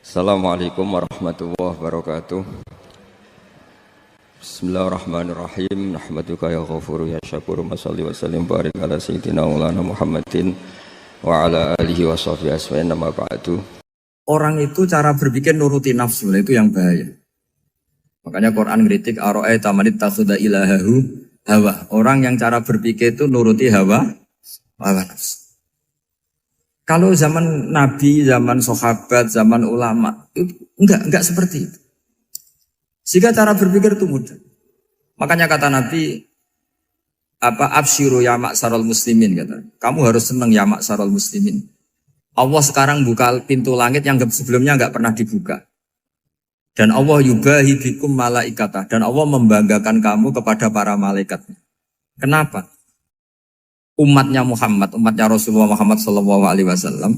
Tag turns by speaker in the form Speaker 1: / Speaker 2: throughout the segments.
Speaker 1: Assalamualaikum warahmatullahi wabarakatuh. Bismillahirrahmanirrahim. Nahmaduka ya ghafuru ya syakuru. Mashalli wa sallim barik ala sayyidina maulana Muhammadin wa ala alihi wa sahbihi asma'in nama ba'du.
Speaker 2: Orang itu cara berpikir nuruti nafsu, itu yang bahaya. Makanya Quran ngeritik ara'aita man ittakhadha ilahahu hawa. Orang yang cara berpikir itu nuruti hawa nafsu. Kalau zaman Nabi, zaman sahabat, zaman ulama, itu enggak seperti itu. Sehingga cara berpikir itu mudah. Makanya kata Nabi, absyiru ya ma'syaral muslimin, kata. Kamu harus senang ya ma'syaral muslimin. Allah sekarang buka pintu langit yang sebelumnya enggak pernah dibuka. Dan Allah yubahi bikum malaikatah. Dan Allah membanggakan kamu kepada para malaikat. Kenapa? Umatnya Muhammad, umatnya Rasulullah Muhammad SAW,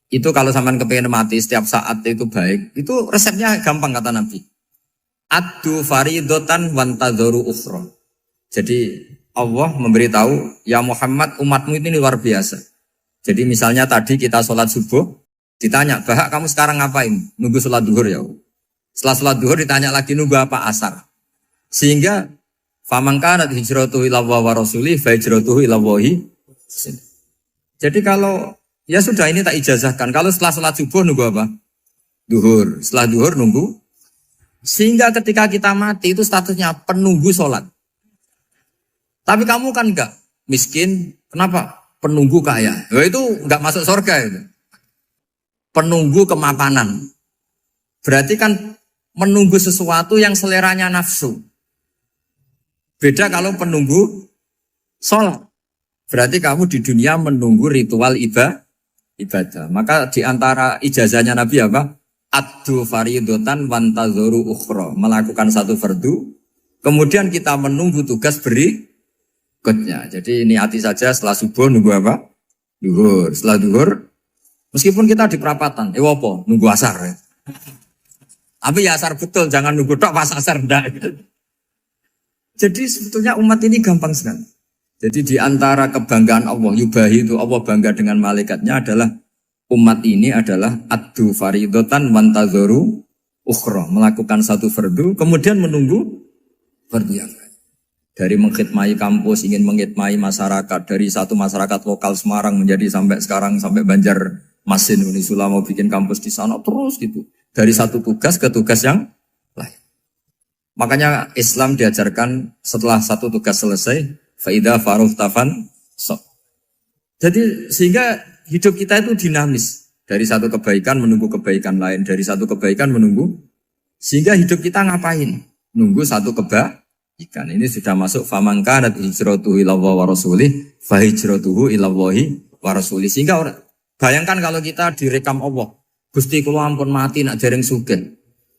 Speaker 2: itu kalau sampean kepengen mati setiap saat itu baik, itu resepnya gampang kata Nabi. Addu faridotan wantadzoru ukhra. Jadi Allah memberitahu, ya Muhammad, umatmu ini luar biasa. Jadi misalnya tadi kita sholat subuh, ditanya, Bahak kamu sekarang ngapain? Nunggu sholat duhur ya. Setelah sholat duhur ditanya lagi nunggu apa asar. Sehingga faman kanat hijratuhu ila Allah wa rasulih fa hijratuhu ila Allah. Jadi kalau ya sudah ini tak ijazahkan. Kalau setelah sholat subuh nunggu apa? Duhur. Setelah duhur nunggu. Sehingga ketika kita mati itu statusnya penunggu sholat. Tapi kamu kan enggak miskin. Kenapa? Penunggu kaya. Ya itu enggak masuk surga itu. Penunggu kemapanan. Berarti kan menunggu sesuatu yang seleranya nafsu. Beda kalau penunggu sholat. Berarti kamu di dunia menunggu ritual ibadah. Maka di antara ijazahnya Nabi apa? Addu faridotan wantadzoru ukhra. Melakukan satu fardu. Kemudian kita menunggu tugas berikutnya. Jadi niati saja setelah subuh nunggu apa? Duhur. Setelah duhur, meskipun kita di perapatan. Apa? Nunggu asar. Ya. Tapi ya asar betul. Jangan nunggu tok pas asar. Enggak. Jadi sebetulnya umat ini gampang sekali. Jadi di antara kebanggaan Allah, yubahi itu Allah bangga dengan malaikatnya adalah umat ini adalah addu faridotan wantadzoru ukhra. Melakukan satu fardu, kemudian menunggu fardu yang lain. Dari mengkhidmati kampus, ingin mengkhidmati masyarakat. Dari satu masyarakat lokal Semarang menjadi sampai sekarang, sampai Banjarmasin. Unisula mau bikin kampus di sana, terus gitu. Dari satu tugas ke tugas yang lain. Makanya Islam diajarkan setelah satu tugas selesai, faida faruh tafan sok. Jadi sehingga hidup kita itu dinamis. Dari satu kebaikan menunggu kebaikan lain, dari satu kebaikan menunggu. Sehingga hidup kita ngapain? Nunggu satu kebaikan. Ini sudah masuk faman kanat hijratuhu ila Allah wa rasulih, fa hijratuhu ila Allah wa rasulih. Sehingga bayangkan kalau kita direkam Allah, Gusti kula ampun mati nak dereng sugih.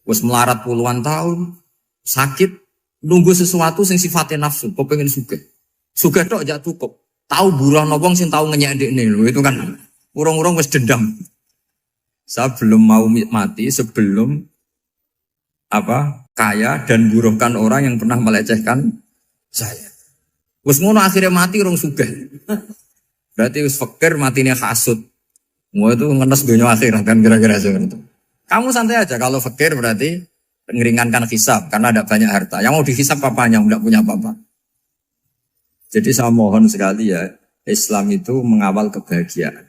Speaker 2: Wis melarat puluhan tahun. Sakit, nunggu sesuatu sing sifatnya nafsu, kok pengen sugih. Sugih tok aja cukup. Tahu buruh wong sing tahu ngenyek ndekne lho, itu kan urung-urung wis dendam. Saya belum mau mati sebelum kaya dan buruhkan orang yang pernah melecehkan saya. Wis ngono akhirnya mati urung sugih. Berarti wis fakir matine hasud. Mau itu ngenes dunia akhirat kan kira-kira seperti itu. Kamu santai aja kalau fakir berarti meringankan hisab karena ada banyak harta. Yang mau dihisab papanya enggak punya apa-apa. Jadi saya mohon sekali ya, Islam itu mengawal kebahagiaan.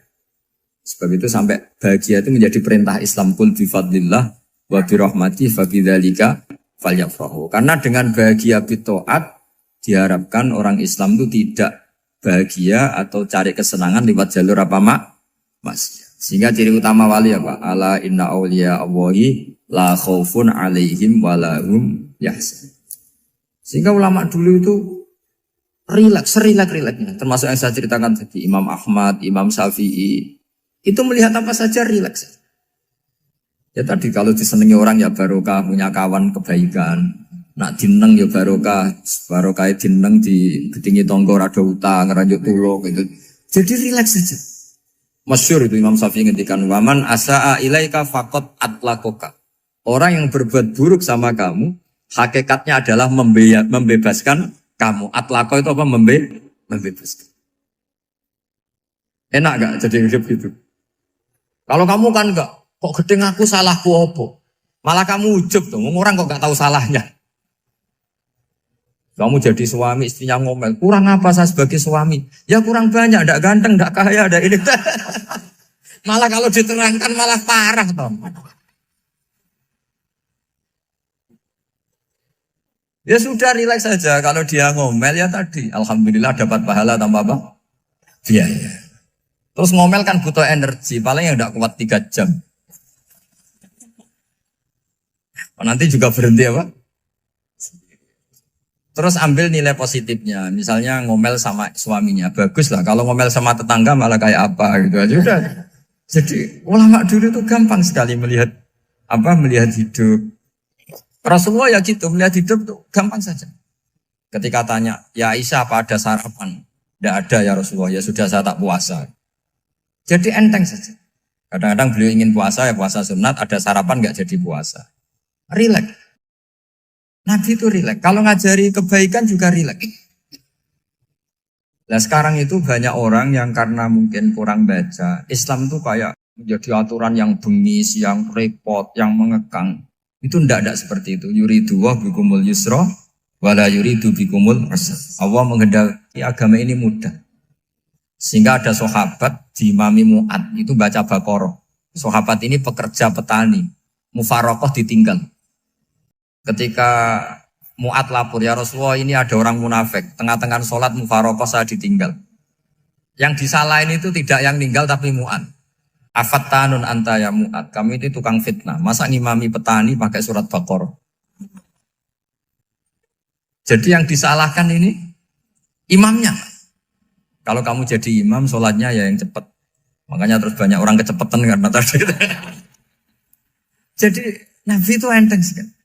Speaker 2: Sebab itu sampai bahagia itu menjadi perintah Islam, qul bi fadlillah wa bi rahmatihi fa bidzalika falyafrahu. Karena dengan bahagia bi taat diharapkan orang Islam itu tidak bahagia atau cari kesenangan lewat jalur maksiat. Sehingga ciri utama wali apa? Ala inna awliya Allahi la khaufun alaihim walahum yahzan. Sehingga ulama dulu itu rileks-rileksnya. Termasuk yang saya ceritakan tadi, Imam Ahmad, Imam Syafi'i. Itu melihat apa saja rileks. Ya tadi kalau disenangi orang ya barokah, punya kawan kebaikan. Nak dineng ya barokah dineng di gedingi tonggo rada utang, ngeranjuk tulung gitu. Jadi rileks saja. Masyhur itu Imam Syafi'i ngendikan waman asaa ilaika faqat atlakoka. Orang yang berbuat buruk sama kamu, hakikatnya adalah membebaskan kamu. Atlako itu apa? Membebaskan. Enak gak jadi hidup gitu? Kalau kamu kan enggak, Kok gedeng aku salahku apa? Malah kamu ujub tuh, orang kok gak tahu salahnya. Kamu jadi suami, istrinya ngomel, kurang apa saya sebagai suami? Ya kurang banyak, ndak ganteng, ndak kaya, ndak ini. Malah kalau diterangkan malah parah toh. Ya sudah rileks saja, kalau dia ngomel ya tadi, alhamdulillah dapat pahala tanpa apa? Biaya. Terus ngomel kan butuh energi, paling yang ndak kuat 3 jam. Nanti juga berhenti apa? Terus ambil nilai positifnya, misalnya ngomel sama suaminya, bagus lah. Kalau ngomel sama tetangga malah kayak apa gitu aja udah. Jadi ulama dulu itu gampang sekali melihat melihat hidup. Rasulullah ya gitu, melihat hidup tuh gampang saja. Ketika tanya, ya Aisyah apa ada sarapan? Tidak ada ya Rasulullah, ya sudah saya tak puasa. Jadi enteng saja. Kadang-kadang beliau ingin puasa ya puasa sunat, ada sarapan nggak jadi puasa. Rileks. Nabi itu rileks. Kalau ngajari kebaikan juga rileks. Nah sekarang itu banyak orang yang karena mungkin kurang baca. Islam itu kayak menjadi aturan yang bengis, yang repot, yang mengekang. Itu tidak seperti itu. Yuridu wa bikumul yusra, wala yuridu bikumul usra. Allah menghendaki agama ini mudah. Sehingga ada sahabat di Imami Mu'ad itu baca Baqarah. Sahabat ini pekerja petani. Mufarokoh ditinggal. Ketika Mu'ad lapor, ya Rasulullah ini ada orang munafik. Tengah-tengah sholat mufarokoh saya ditinggal. Yang disalahin itu tidak yang tinggal tapi Mu'ad. Afattanun anta ya Mu'ad. Kami itu tukang fitnah. Masa ngimami petani pakai surat Baqarah. Jadi yang disalahkan ini imamnya. Kalau kamu jadi imam, sholatnya ya yang cepat. Makanya terus banyak orang kecepatan karena tadi. Jadi Nabi itu enteng sekali.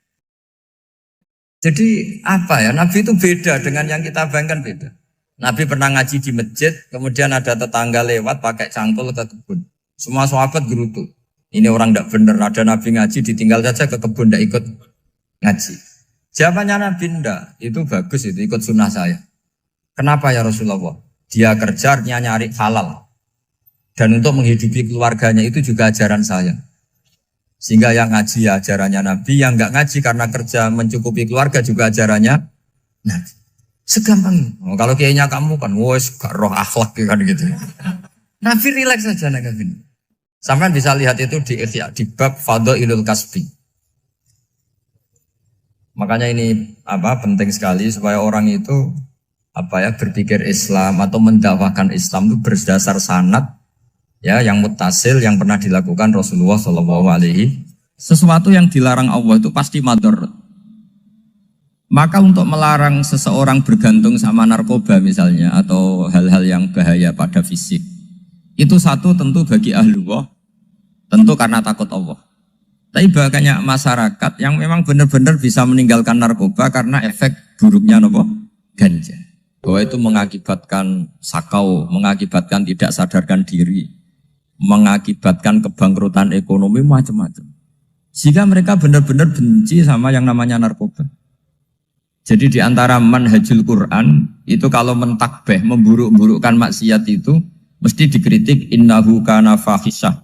Speaker 2: Jadi apa ya, Nabi itu beda dengan yang kita bayangkan beda. Nabi pernah ngaji di masjid, kemudian ada tetangga lewat pakai cangkul ke kebun. Semua sahabat gerutu. Ini orang tidak benar, ada Nabi ngaji ditinggal saja ke kebun, tidak ikut ngaji. Jawabannya Nabi tidak, itu bagus itu ikut sunnah saya. Kenapa ya Rasulullah? Dia kerjanya nyari halal. Dan untuk menghidupi keluarganya itu juga ajaran saya. Sehingga yang ngaji ya ajarannya Nabi, yang enggak ngaji karena kerja mencukupi keluarga juga ajarannya Nabi. Segampang ini. Oh, kalau kayaknya kamu kan, wes gak roh akhlak kan gitu. Nabi rileks saja Nabi. Sampai bisa lihat itu di bab Fadhailul Kasbi. Makanya ini penting sekali supaya orang itu berpikir Islam atau mendakwakan Islam itu berdasar sanad. Ya, yang mutasil yang pernah dilakukan Rasulullah SAW. Sesuatu yang dilarang Allah itu pasti madharat. Maka untuk melarang seseorang bergantung sama narkoba misalnya atau hal-hal yang bahaya pada fisik, itu satu tentu bagi ahlullah, tentu karena takut Allah. Tapi banyak masyarakat yang memang benar-benar bisa meninggalkan narkoba karena efek buruknya ganja. Bahwa itu mengakibatkan sakau, mengakibatkan tidak sadarkan diri, mengakibatkan kebangkrutan ekonomi macam-macam. Sehingga mereka benar-benar benci sama yang namanya narkoba. Jadi di antara manhajul Quran itu kalau mentakbih, memburuk-burukkan maksiat itu mesti dikritik innahu kana fahisyah.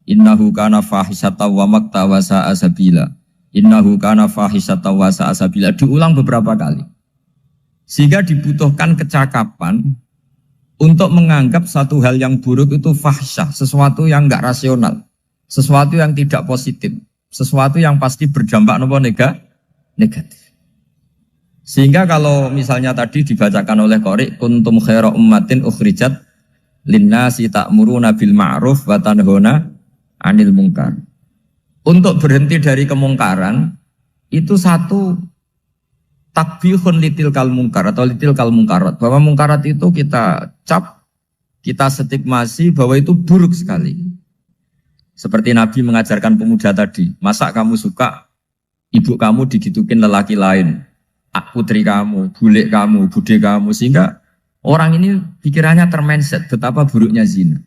Speaker 2: Innahu kana fahisyata wa maqta wa sa'a sabila. Innahu kana fahisyata wa sa'a sabila. Diulang beberapa kali. Sehingga dibutuhkan kecakapan untuk menganggap satu hal yang buruk itu fahsyah, sesuatu yang enggak rasional, sesuatu yang tidak positif, sesuatu yang pasti berdampak negatif. Sehingga kalau misalnya tadi dibacakan oleh Qori, kuntum khaira ummatin ukhrijat linnasi ta'muruna bil ma'ruf wa tanhauna 'anil munkar. Untuk berhenti dari kemungkaran itu satu takbihun litil kal munkar atau litil kal munkarat, bahwa munkarat itu kita cap, kita stigmasi bahwa itu buruk sekali. Seperti Nabi mengajarkan pemuda tadi, masa kamu suka ibu kamu digitukin lelaki lain, putri kamu, bule kamu, bude kamu, sehingga orang ini pikirannya termindset betapa buruknya zina.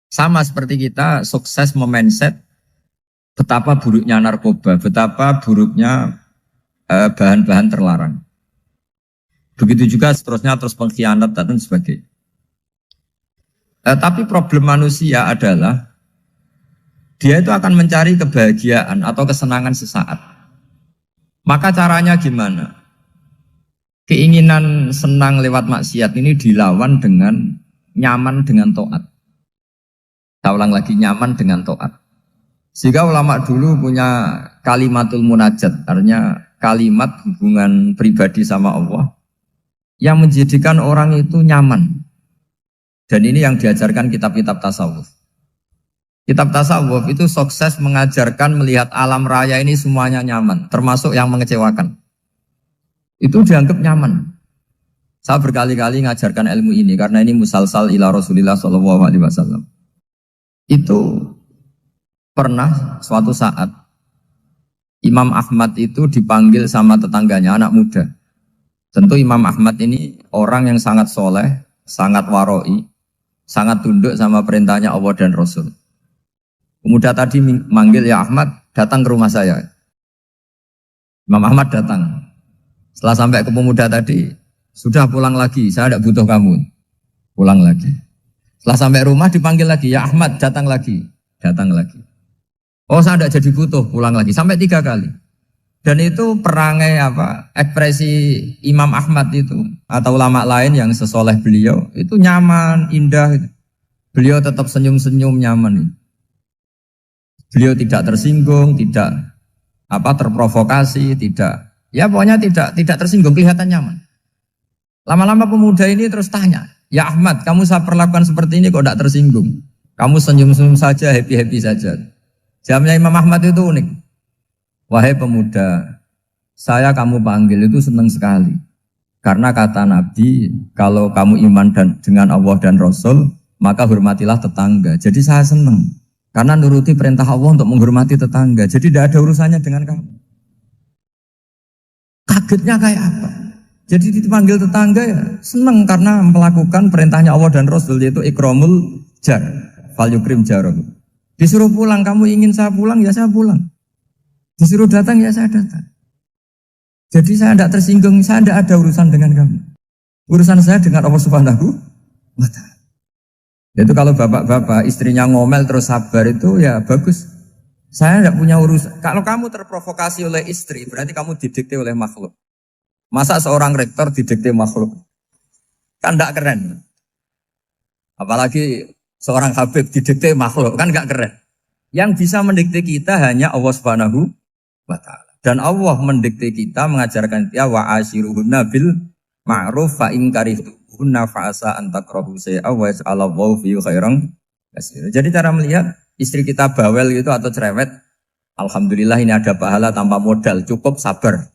Speaker 2: Sama seperti kita sukses memindset betapa buruknya narkoba, betapa buruknya bahan-bahan terlarang. Begitu juga seterusnya, terus pengkhianat dan sebagainya. Tapi problem manusia adalah Dia itu akan mencari kebahagiaan atau kesenangan sesaat. Maka caranya gimana? Keinginan senang lewat maksiat ini dilawan dengan nyaman dengan taat. Saya ulang lagi, nyaman dengan taat. Sehingga ulama dulu punya kalimatul munajat, artinya kalimat hubungan pribadi sama Allah yang menjadikan orang itu nyaman. Dan ini yang diajarkan kitab-kitab tasawuf. Kitab tasawuf itu sukses mengajarkan melihat alam raya ini semuanya nyaman, termasuk yang mengecewakan. Itu dianggap nyaman. Saya berkali-kali mengajarkan ilmu ini karena ini musalsal ila Rasulillah SAW. Itu pernah suatu saat Imam Ahmad itu dipanggil sama tetangganya, anak muda. Tentu Imam Ahmad ini orang yang sangat soleh, sangat waroi, sangat tunduk sama perintahnya Allah dan Rasul. Pemuda tadi manggil, ya Ahmad, datang ke rumah saya. Imam Ahmad datang. Setelah sampai ke pemuda tadi, sudah pulang lagi, saya tidak butuh kamu. Pulang lagi. Setelah sampai rumah dipanggil lagi, ya Ahmad, datang lagi. Datang lagi. Oh, saya tidak jadi butuh, pulang lagi. Sampai 3 kali. Dan itu perangai ekspresi Imam Ahmad itu atau ulama lain yang sesoleh beliau itu nyaman, indah. Beliau tetap senyum-senyum nyaman. Beliau tidak tersinggung, tidak terprovokasi, tidak, ya pokoknya tidak tersinggung, kelihatan nyaman. Lama-lama pemuda ini terus tanya, ya Ahmad, kamu saya perlakukan seperti ini kok tidak tersinggung? Kamu senyum-senyum saja, happy-happy saja. Jawabnya Imam Ahmad itu unik. Wahai pemuda, saya kamu panggil itu senang sekali. Karena kata Nabi, kalau kamu iman dengan Allah dan Rasul, maka hormatilah tetangga. Jadi saya senang. Karena nuruti perintah Allah untuk menghormati tetangga. Jadi tidak ada urusannya dengan kamu. Kagetnya kayak apa? Jadi dipanggil tetangga ya senang karena melakukan perintahnya Allah dan Rasul, yaitu ikramul jar, fal yukrim jarum. Disuruh pulang, kamu ingin saya pulang, ya saya pulang. Disuruh datang, ya saya datang. Jadi saya tidak tersinggung, saya tidak ada urusan dengan kamu. Urusan saya dengan Allah Subhanahu wa Ta'ala. Itu kalau bapak-bapak istrinya ngomel terus sabar itu ya bagus. Saya tidak punya urusan. Kalau kamu terprovokasi oleh istri, berarti kamu didikte oleh makhluk. Masa seorang rektor didikte makhluk? Kan tidak keren. Apalagi seorang Habib didikte makhluk, kan gak keren. Yang bisa mendikte kita hanya Allah Subhanahu wa Ta'ala. Dan Allah mendikte kita, mengajarkan kita wa ashiruhunna bil ma'ruf fa in karihtuhunna fa asa an takrahu shay'a wa yaj'alallahu fi khairan katsira. Jadi cara melihat istri kita bawel gitu atau cerewet, alhamdulillah ini ada pahala tanpa modal, cukup sabar.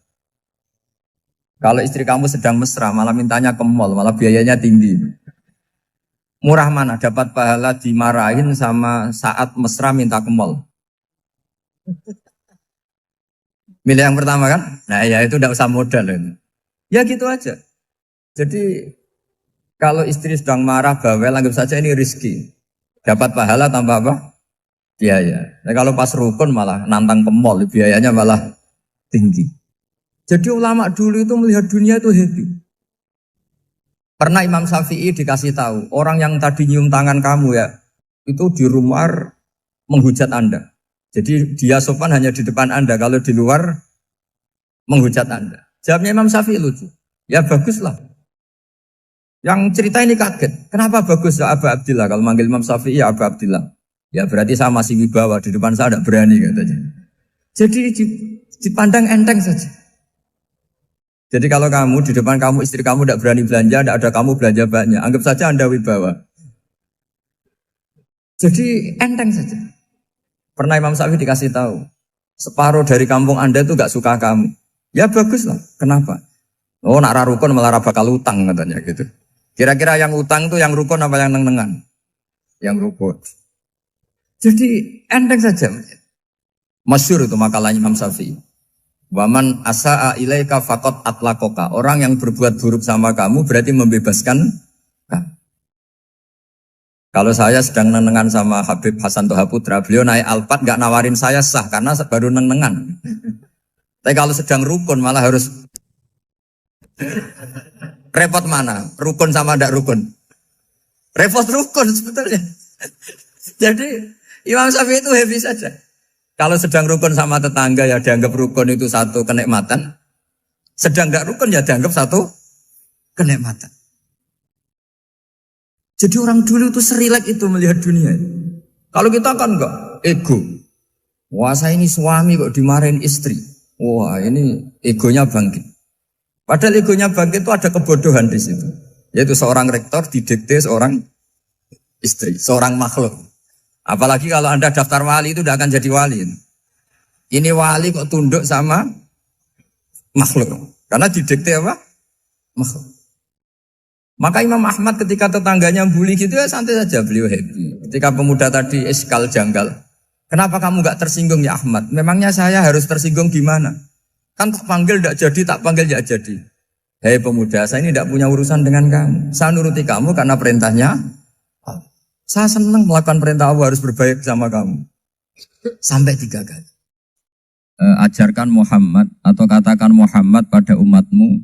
Speaker 2: Kalau istri kamu sedang mesra, malah mintanya ke mall, malah biayanya tinggi. Murah mana dapat pahala dimarahin sama saat mesra minta ke mall? Milih yang pertama kan? Nah ya itu tidak usah modal. Ya gitu aja. Jadi kalau istri sedang marah bawel, anggap saja ini rezeki. Dapat pahala tanpa apa? Biaya. Nah, kalau pas rukun malah nantang ke mall, biayanya malah tinggi. Jadi ulama dulu itu melihat dunia itu happy. Pernah Imam Syafi'i dikasih tahu, orang yang tadi nyium tangan kamu ya, itu di rumah menghujat Anda. Jadi dia sopan hanya di depan Anda, kalau di luar menghujat Anda. Jawabnya Imam Syafi'i lucu. Ya baguslah. Yang cerita ini kaget. Kenapa bagus ya Aba Abdillah? Kalau manggil Imam Syafi'i ya Aba Abdillah. Ya berarti saya masih wibawa, di depan saya tidak berani katanya. Jadi dipandang enteng saja. Jadi kalau kamu di depan kamu istri kamu tidak berani belanja, tidak ada kamu belanja banyak, anggap saja Anda wibawa. Jadi enteng saja. Pernah Imam Syafi'i dikasih tahu, separuh dari kampung Anda itu gak suka kamu. Ya bagus lah. Kenapa? Oh nak rukun malah bakal utang katanya gitu. Kira-kira yang utang itu yang rukun apa yang neng-nengan? Yang rukun. Jadi enteng saja. Masyhur itu makalahnya Imam Syafi'i. Waman asa'a ilaika faqad atlaqaka. Orang yang berbuat buruk sama kamu berarti membebaskan kamu. Kalau saya sedang nenengan sama Habib Hasan Toha Putra, beliau naik Alphard gak nawarin saya sah karena baru nenengan. Tapi kalau sedang rukun malah harus repot mana? Rukun sama ndak rukun? Repot rukun sebetulnya. Jadi Imam Syafi'i itu happy saja. Kalau sedang rukun sama tetangga ya dianggap rukun itu satu kenikmatan. Sedang enggak rukun ya dianggap satu kenikmatan. Jadi orang dulu itu serilek itu melihat dunia. Kalau kita kan enggak, ego. Wah saya ini suami kok dimarahin istri. Wah ini egonya bangkit. Padahal egonya bangkit itu ada kebodohan di situ. Yaitu seorang rektor didikte seorang istri, seorang makhluk. Apalagi kalau Anda daftar wali itu tidak akan jadi wali. Ini wali kok tunduk sama makhluk. Karena didikte apa? Makhluk. Maka Imam Ahmad ketika tetangganya bully gitu ya santai saja, beliau happy. Ketika pemuda tadi eskal janggal, kenapa kamu gak tersinggung ya Ahmad? Memangnya saya harus tersinggung gimana? Kan tak panggil tidak jadi, tak panggil tidak jadi. Hei pemuda, saya ini tidak punya urusan dengan kamu. Saya nuruti kamu karena perintahnya. Saya senang melakukan perintah Allah, harus berbaik sama kamu. Sampai 3 kali. Ajarkan Muhammad atau katakan Muhammad pada umatmu.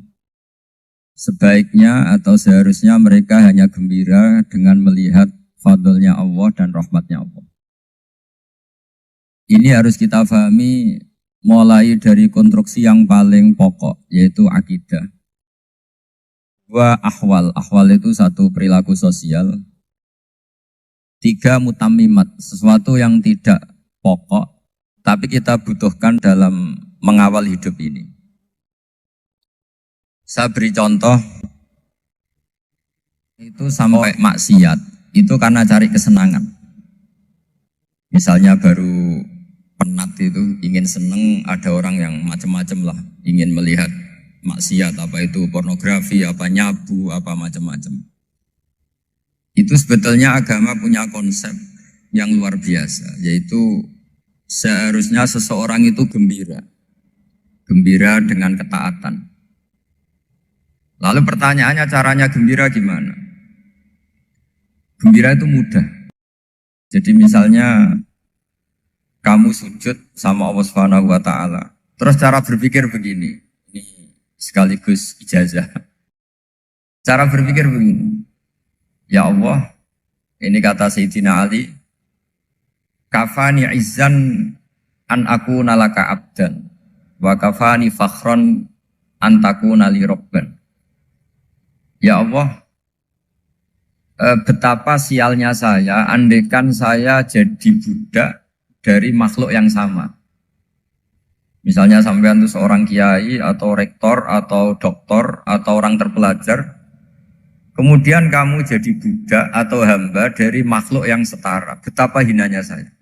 Speaker 2: Sebaiknya atau seharusnya mereka hanya gembira dengan melihat fadlnya Allah dan rahmatnya Allah. Ini harus kita pahami mulai dari konstruksi yang paling pokok, yaitu akidah. 2 ahwal. Ahwal itu 1 perilaku sosial. 3 mutammimat, sesuatu yang tidak pokok, tapi kita butuhkan dalam mengawal hidup ini. Saya beri contoh, itu sampai maksiat, itu karena cari kesenangan. Misalnya baru penat itu, ingin seneng, ada orang yang macam-macam lah, ingin melihat maksiat, apa itu pornografi, apa nyabu, apa macam-macam. Itu sebetulnya agama punya konsep yang luar biasa, yaitu seharusnya seseorang itu gembira. Gembira dengan ketaatan. Lalu pertanyaannya caranya gembira gimana? Gembira itu mudah. Jadi misalnya kamu sujud sama Allah Subhanahu wa taala. Terus cara berpikir begini. Ini sekaligus ijazah. Cara berpikir begini. Ya Allah, ini kata Sayyidina Ali, kafani izzan an akuna laka abdan wa kafani fakhron an takuna li rabban. Ya Allah, betapa sialnya saya andaikan saya jadi budak dari makhluk yang sama. Misalnya sampean itu seorang kiai atau rektor atau doktor atau orang terpelajar, kemudian kamu jadi budak atau hamba dari makhluk yang setara. Betapa hinanya saya.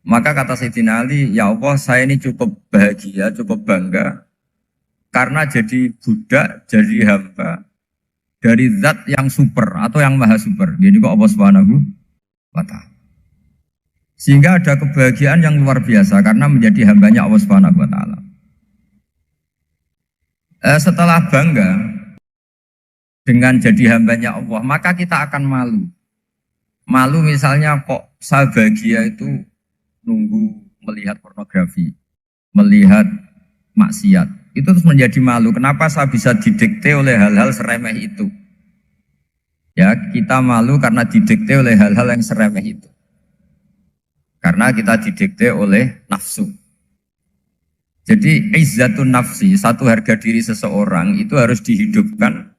Speaker 2: Maka kata Sayyidina Ali, ya Allah saya ini cukup bahagia, cukup bangga karena jadi budak, jadi hamba dari zat yang super atau yang maha super. Jadi kok Allah Subhanahu wa ta'ala. Sehingga ada kebahagiaan yang luar biasa karena menjadi hambanya Allah Subhanahu wa ta'ala. Setelah bangga dengan jadi hambanya Allah, maka kita akan malu. Malu misalnya kok saya bahagia itu nunggu melihat pornografi, melihat maksiat. Itu terus menjadi malu. Kenapa saya bisa didikte oleh hal-hal seremeh itu? Ya, kita malu karena didikte oleh hal-hal yang seremeh itu. Karena kita didikte oleh nafsu. Jadi izzatun nafsi, satu harga diri seseorang itu harus dihidupkan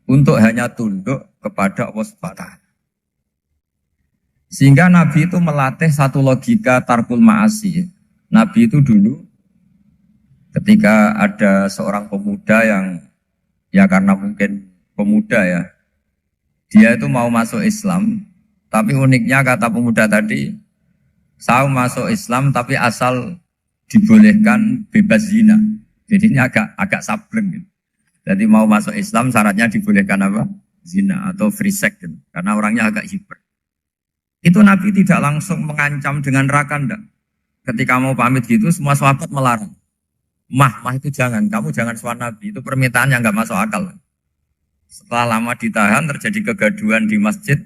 Speaker 2: untuk hanya tunduk kepada Allah Subhanahu wa ta'ala. Sehingga Nabi itu melatih satu logika tarkul ma'asi. Nabi itu dulu ketika ada seorang pemuda yang ya karena mungkin pemuda ya, dia itu mau masuk Islam, tapi uniknya kata pemuda tadi, saya masuk Islam tapi asal dibolehkan bebas zina. Jadi ini agak sableng gitu. Jadi mau masuk Islam syaratnya dibolehkan apa? Zina atau free sex gitu. Karena orangnya agak hiper. Itu Nabi tidak langsung mengancam dengan neraka enggak. Ketika mau pamit gitu semua sahabat melarang. Mah itu jangan, kamu jangan suan Nabi, itu permintaan yang nggak masuk akal. Setelah lama ditahan, terjadi kegaduhan di masjid,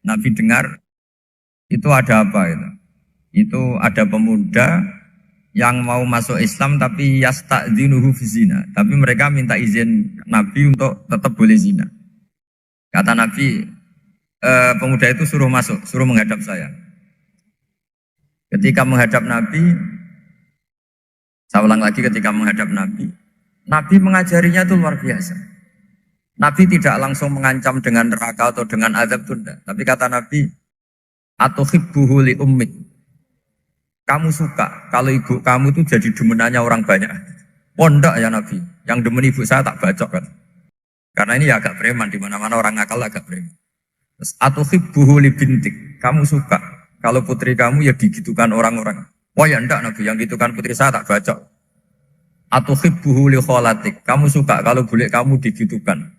Speaker 2: Nabi dengar, itu ada apa itu? Itu ada pemuda yang mau masuk Islam tapi yasta'dzinuhu fi zina. Tapi mereka minta izin Nabi untuk tetap boleh zina. Kata Nabi, pemuda itu suruh masuk, suruh menghadap saya. Ketika menghadap Nabi, saya ulang lagi ketika menghadap Nabi, Nabi mengajarinya itu luar biasa. Nabi tidak langsung mengancam dengan neraka atau dengan azab tunda. Tapi kata Nabi, atuhibbuhu li ummik. Kamu suka kalau ibu kamu itu jadi demenannya orang banyak. Oh enggak ya Nabi, yang demen ibu saya tak bacok kan. Karena ini ya agak preman, di mana-mana orang nakal agak preman. Terus atuhibbuhu li bintik. Kamu suka kalau putri kamu ya digitukan orang-orang. Oh ya enggak Nabi, yang gitukan putri saya tak bacok. Atuhibbuhu li kholatik. Kamu suka kalau bule kamu digitukan.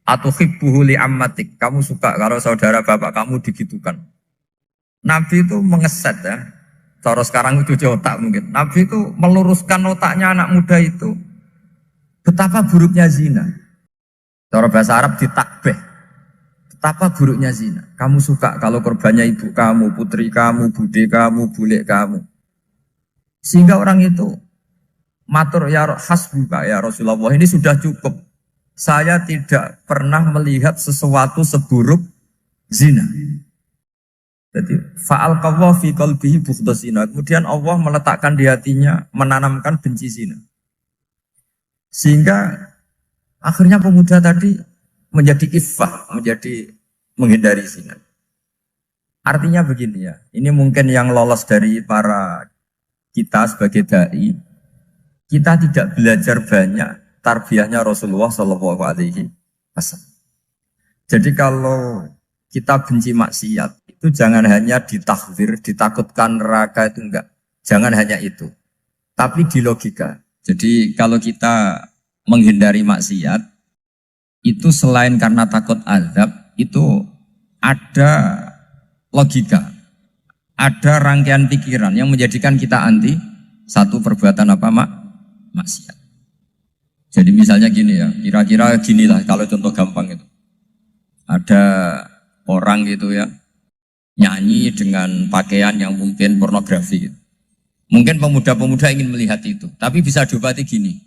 Speaker 2: Atuhibbuhu li ammatik. Kamu suka kalau saudara bapak kamu digitukan. Nabi itu mengeset ya. Cara sekarang itu otak mungkin. Nabi itu meluruskan otaknya anak muda itu. Betapa buruknya zina. Cara bahasa Arab ditakbih. Betapa buruknya zina. Kamu suka kalau korbannya ibu kamu, putri kamu, bude kamu, bule kamu. Sehingga orang itu matur ya hasbuka ya Rasulullah, ini sudah cukup. Saya tidak pernah melihat sesuatu seburuk zina. Jadi fa'alqallahu fi qalbihi bughdha zina. Kemudian Allah meletakkan di hatinya, menanamkan benci zina. Sehingga akhirnya pemuda tadi menjadi iffah, menjadi menghindari zina. Artinya begini ya, ini mungkin yang lolos dari para kita sebagai dai, kita tidak belajar banyak tarbiyahnya Rasulullah Shallallahu Alaihi Wasallam. Jadi kalau kita benci maksiat, itu jangan hanya ditakhzir, ditakutkan neraka itu enggak. Jangan hanya itu. Tapi di logika. Jadi kalau kita menghindari maksiat, itu selain karena takut azab, itu ada logika. Ada rangkaian pikiran yang menjadikan kita anti satu perbuatan apa maksiat. Jadi misalnya gini ya, kira-kira ginilah kalau contoh gampang itu. Ada orang gitu ya, nyanyi dengan pakaian yang mungkin pornografi gitu. Mungkin pemuda-pemuda ingin melihat itu, tapi bisa diobati gini.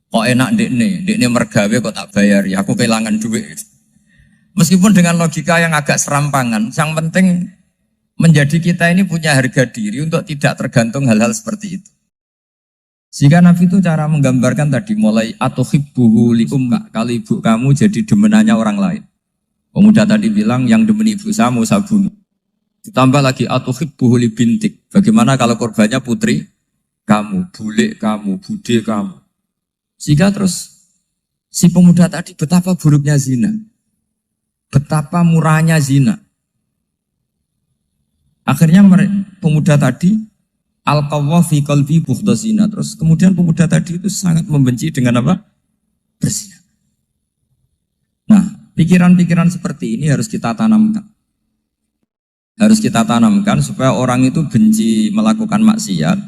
Speaker 2: Kok enak dekne mergawe kok tak bayar ya, aku kehilangan duit. Meskipun dengan logika yang agak serampangan, yang penting menjadi kita ini punya harga diri untuk tidak tergantung hal-hal seperti itu. Sehingga Nabi itu cara menggambarkan tadi mulai atuhibbuhu li ummik, kalau ibu kamu jadi demenannya orang lain. Pemuda tadi bilang yang demen ibu saya mau saya bunuh. Ditambah lagi atuhibbuhu li bintik. Bagaimana kalau korbannya putri kamu, bule kamu, bude kamu. Sehingga terus si pemuda tadi betapa buruknya zina. Betapa murahnya zina. Akhirnya pemuda tadi alqawwa fi qalbi bughdha zina. Terus kemudian pemuda tadi itu sangat membenci dengan apa? Berzina. Nah, pikiran-pikiran seperti ini harus kita tanamkan. Harus kita tanamkan supaya orang itu benci melakukan maksiat.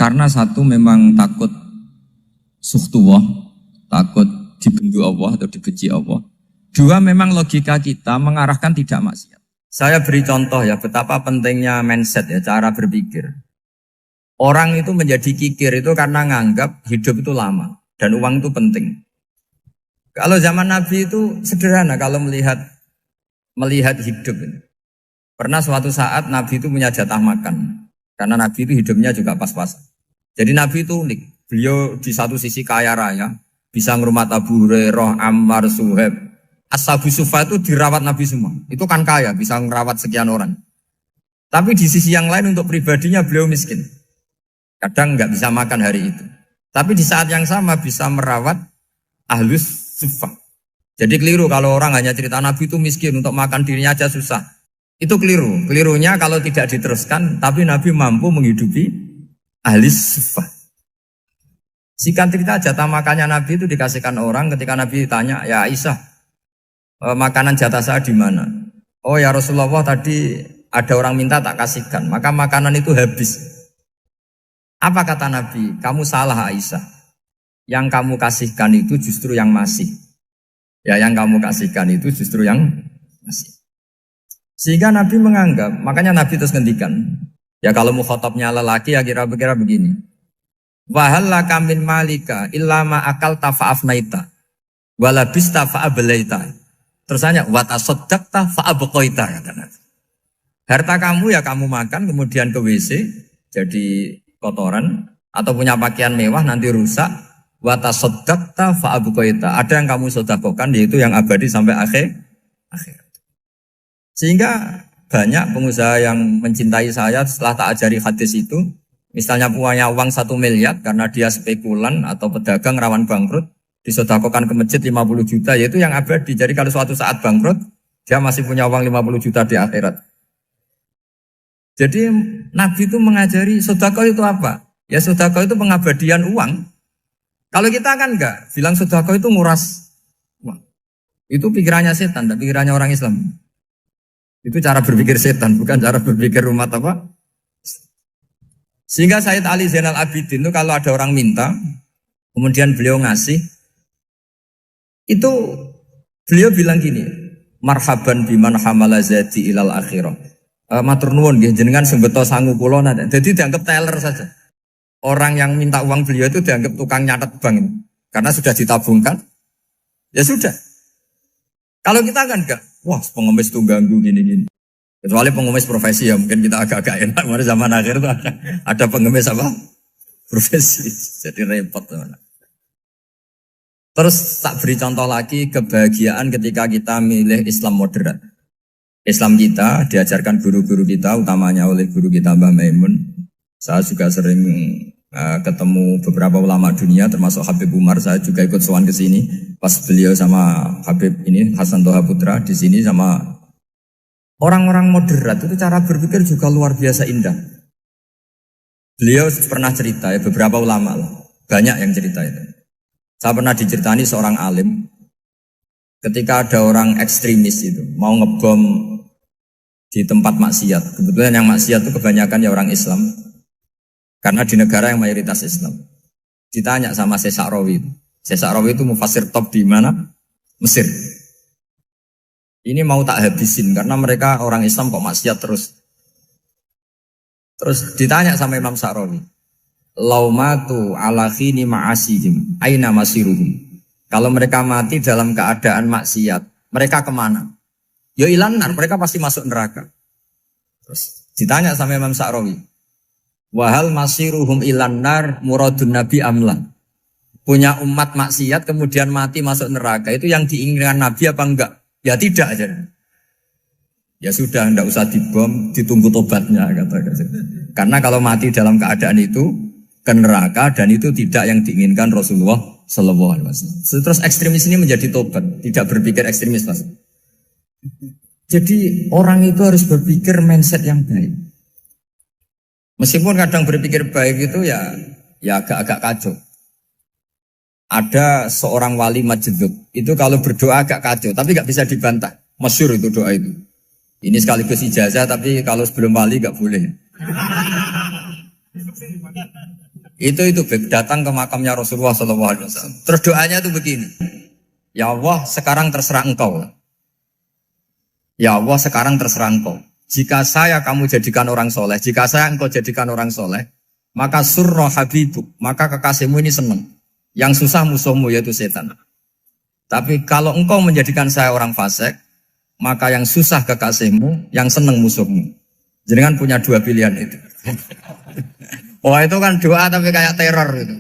Speaker 2: Karena satu memang takut sukhtuwah, takut dibendu Allah atau dibenci Allah. Dua memang logika kita mengarahkan tidak maksiat. Saya beri contoh ya betapa pentingnya mindset ya, cara berpikir. Orang itu menjadi kikir itu karena nganggap hidup itu lama dan uang itu penting. Kalau zaman Nabi itu sederhana kalau melihat hidup ini. Pernah suatu saat Nabi itu punya jatah makan. Karena Nabi itu hidupnya juga pas-pasan. Jadi Nabi itu unik. Beliau di satu sisi kaya raya, bisa ngurmat Abu Hurairah, Ammar, Suhaib. Ashabu Sufa itu dirawat Nabi semua. Itu kan kaya, bisa ngerawat sekian orang. Tapi di sisi yang lain untuk pribadinya beliau miskin. Kadang nggak bisa makan hari itu. Tapi di saat yang sama bisa merawat Ahlus Sufa. Jadi keliru kalau orang hanya cerita Nabi itu miskin, untuk makan dirinya aja susah. Itu keliru. Kelirunya kalau tidak diteruskan, tapi Nabi mampu menghidupi Ahlus Sufa. Singkat cerita jatah makannya Nabi itu dikasihkan orang ketika Nabi ditanya, ya Aisyah, makanan jatah saya di mana? Oh ya Rasulullah, tadi ada orang minta tak kasihkan, maka makanan itu habis. Apa kata Nabi? Kamu salah Aisyah. Yang kamu kasihkan itu justru yang masih. Ya yang kamu kasihkan itu justru yang masih. Sehingga Nabi menganggap, makanya Nabi terus ngendikan. Ya kalau mukhatabnya lelaki ya kira-kira begini. Wahallaka min malika illa ma akalta fa'afnaita walabista fa'ablaita. Terus hanya watasaddaqta fa'abqaita kata Nabi. Harta kamu ya kamu makan, kemudian ke WC, jadi kotoran, atau punya pakaian mewah nanti rusak. Wa tasaddaqta fa abqaita. Ada yang kamu sedekahkan, yaitu yang abadi sampai akhir. Sehingga banyak pengusaha yang mencintai saya setelah tak ajari hadis itu, misalnya punya uang 1 miliar karena dia spekulan atau pedagang rawan bangkrut, disedekahkan ke masjid 50 juta, yaitu yang abadi. Jadi kalau suatu saat bangkrut, dia masih punya uang 50 juta di akhirat. Jadi Nabi itu mengajari sedekah itu apa? Ya sedekah itu pengabadian uang. Kalau kita kan enggak, bilang sedekah itu nguras uang. Itu pikirannya setan, tapi pikirannya orang Islam. Itu cara berpikir setan, bukan cara berpikir umat apa? Sehingga Sayyid Ali Zainal Abidin itu kalau ada orang minta, kemudian beliau ngasih, itu beliau bilang gini, marhaban biman hamala zati ilal akhirah. Matur nuwun nggih jenengan sing beto sangu kula nate. Jadi dianggap teller saja. Orang yang minta uang beliau itu dianggap tukang nyatet bank ini. Karena sudah ditabungkan. Ya sudah. Kalau kita kan enggak, wah pengemis itu ganggu gini-gini. Kecuali pengemis profesi ya mungkin kita agak-agak enak. Mari zaman akhir itu ada pengemis apa? Profesi. Jadi repot teman. Terus tak beri contoh lagi kebahagiaan ketika kita milih Islam moderat. Islam kita diajarkan guru-guru kita, utamanya oleh guru kita Mbah Maimun. Saya juga sering ketemu beberapa ulama dunia, termasuk Habib Umar. Saya juga ikut sowan ke sini pas beliau sama Habib ini Hasan Toha Putra di sini sama orang-orang moderat. Itu cara berpikir juga luar biasa indah. Beliau pernah cerita ya, beberapa ulama lah, banyak yang cerita itu. Saya pernah diceritani seorang alim ketika ada orang ekstremis itu mau ngebom di tempat maksiat. Kebetulan yang maksiat itu kebanyakan ya orang Islam. Karena di negara yang mayoritas Islam. Ditanya sama Syekh Sa'rawi. Syekh Sa'rawi itu mufassir top di mana? Mesir. Ini mau tak habisin karena mereka orang Islam kok maksiat terus. Terus ditanya sama Imam Sa'rawi. Laumatu ala khini ma'asihim aina masiruhum. Kalau mereka mati dalam keadaan maksiat, mereka kemana? Ya ilanar, mereka pasti masuk neraka. Terus ditanya sama Imam Sa'rawi. Wahal masiruhum ilanar muradun nabi amlan. Punya umat maksiat kemudian mati masuk neraka, itu yang diinginkan Nabi apa enggak? Ya tidak aja. Ya sudah, enggak usah dibom, ditunggu tobatnya kata. Karena kalau mati dalam keadaan itu ke neraka dan itu tidak yang diinginkan Rasulullah Sallallahu Alaihi Wasallam. Terus ekstremis ini menjadi tobat, tidak berpikir ekstremis mas. Jadi orang itu harus berpikir mindset yang baik. Meskipun kadang berpikir baik itu ya agak-agak kacau. Ada seorang wali majdud, itu kalau berdoa agak kacau, tapi gak bisa dibantah. Masyhur itu doa itu. Ini sekaligus ijazah, tapi kalau sebelum wali gak boleh. Itu datang ke makamnya Rasulullah SAW. Terus doanya itu begini. Ya Allah, sekarang terserah engkau. Ya Allah, sekarang terserah engkau. Jika saya kamu jadikan orang soleh, jika saya engkau jadikan orang soleh, maka surra habibuk, maka kekasihmu ini senang. Yang susah musuhmu yaitu setan. Tapi kalau engkau menjadikan saya orang fasik, maka yang susah kekasihmu, yang senang musuhmu. Jangan punya dua pilihan itu. Wah itu kan doa tapi kayak teror itu.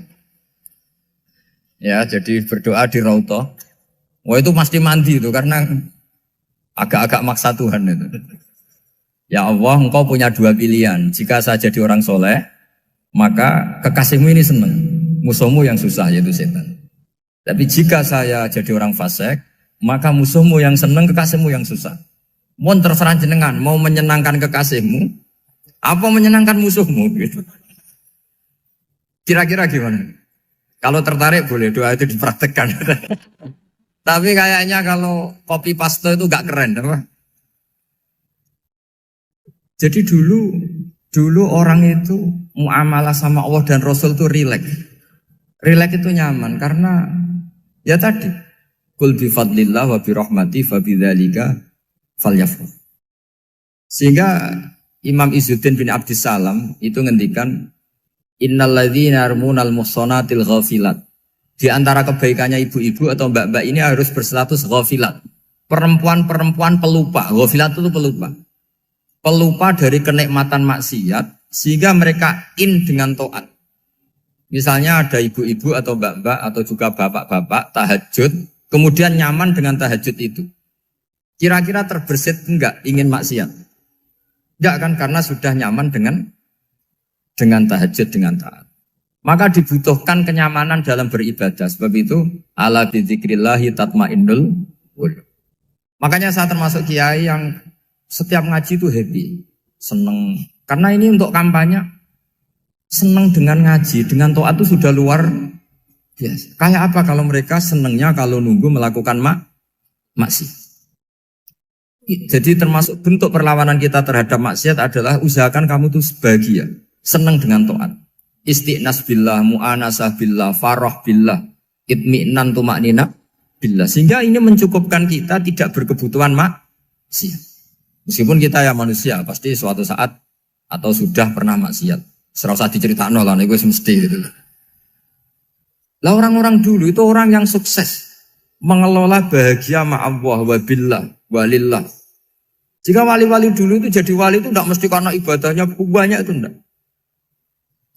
Speaker 2: Ya jadi berdoa di Raudhah. Wah itu pasti mandi itu karena agak-agak maksa Tuhan itu. Ya Allah, engkau punya dua pilihan. Jika saya jadi orang soleh, maka kekasihmu ini senang. Musuhmu yang susah, yaitu setan. Tapi jika saya jadi orang fasik, maka musuhmu yang senang, kekasihmu yang susah. Mohon terserah jenengan, mau menyenangkan kekasihmu, apa menyenangkan musuhmu? Gitu. Kira-kira gimana? Kalau tertarik boleh doa itu dipraktekkan. Tapi kayaknya kalau copy paste itu gak keren, apa? Jadi dulu orang itu muamalah sama Allah dan Rasul itu rileks. Rileks itu nyaman karena ya tadi qul bi fadlillah wa bi rahmati fa bidzalika falyafrah. Sehingga Imam Izzuddin bin Abdissalam itu ngendikan innalladzina yarmunal muhsanatil ghafilat. Di antara kebaikannya ibu-ibu atau mbak-mbak ini harus berstatus ghafilat. Perempuan-perempuan pelupa. Ghafilat itu pelupa. pelupa dari kenikmatan maksiat sehingga mereka in dengan taat. Misalnya ada ibu-ibu atau mbak-mbak atau juga bapak-bapak tahajud, kemudian nyaman dengan tahajud itu. Kira-kira terbersit enggak ingin maksiat? Enggak kan, karena sudah nyaman dengan tahajud, dengan taat. Maka dibutuhkan kenyamanan dalam beribadah. Sebab itu ala bidzikrillahi tatmainnul qulub. Makanya saya termasuk kiai yang setiap ngaji itu happy, seneng. Karena ini untuk kampanye, seneng dengan ngaji, dengan taat itu sudah luar biasa. Kayak apa kalau mereka senengnya kalau nunggu melakukan maksiat. Jadi termasuk bentuk perlawanan kita terhadap maksiat adalah usahakan kamu tuh bahagia, senang dengan taat. Istiqnas billah, mu'anasah billah, farah billah, itmi'nan tumaknina billah. Sehingga ini mencukupkan kita tidak berkebutuhan maksiat. Meskipun kita ya manusia, pasti suatu saat atau sudah pernah maksiat. Serasa diceritakan lah, itu mesti gitu. Lah orang-orang dulu itu orang yang sukses mengelola bahagia ma'allah wa billah walillah. Jika wali-wali dulu itu jadi wali itu tidak mesti karena ibadahnya banyak, itu tidak.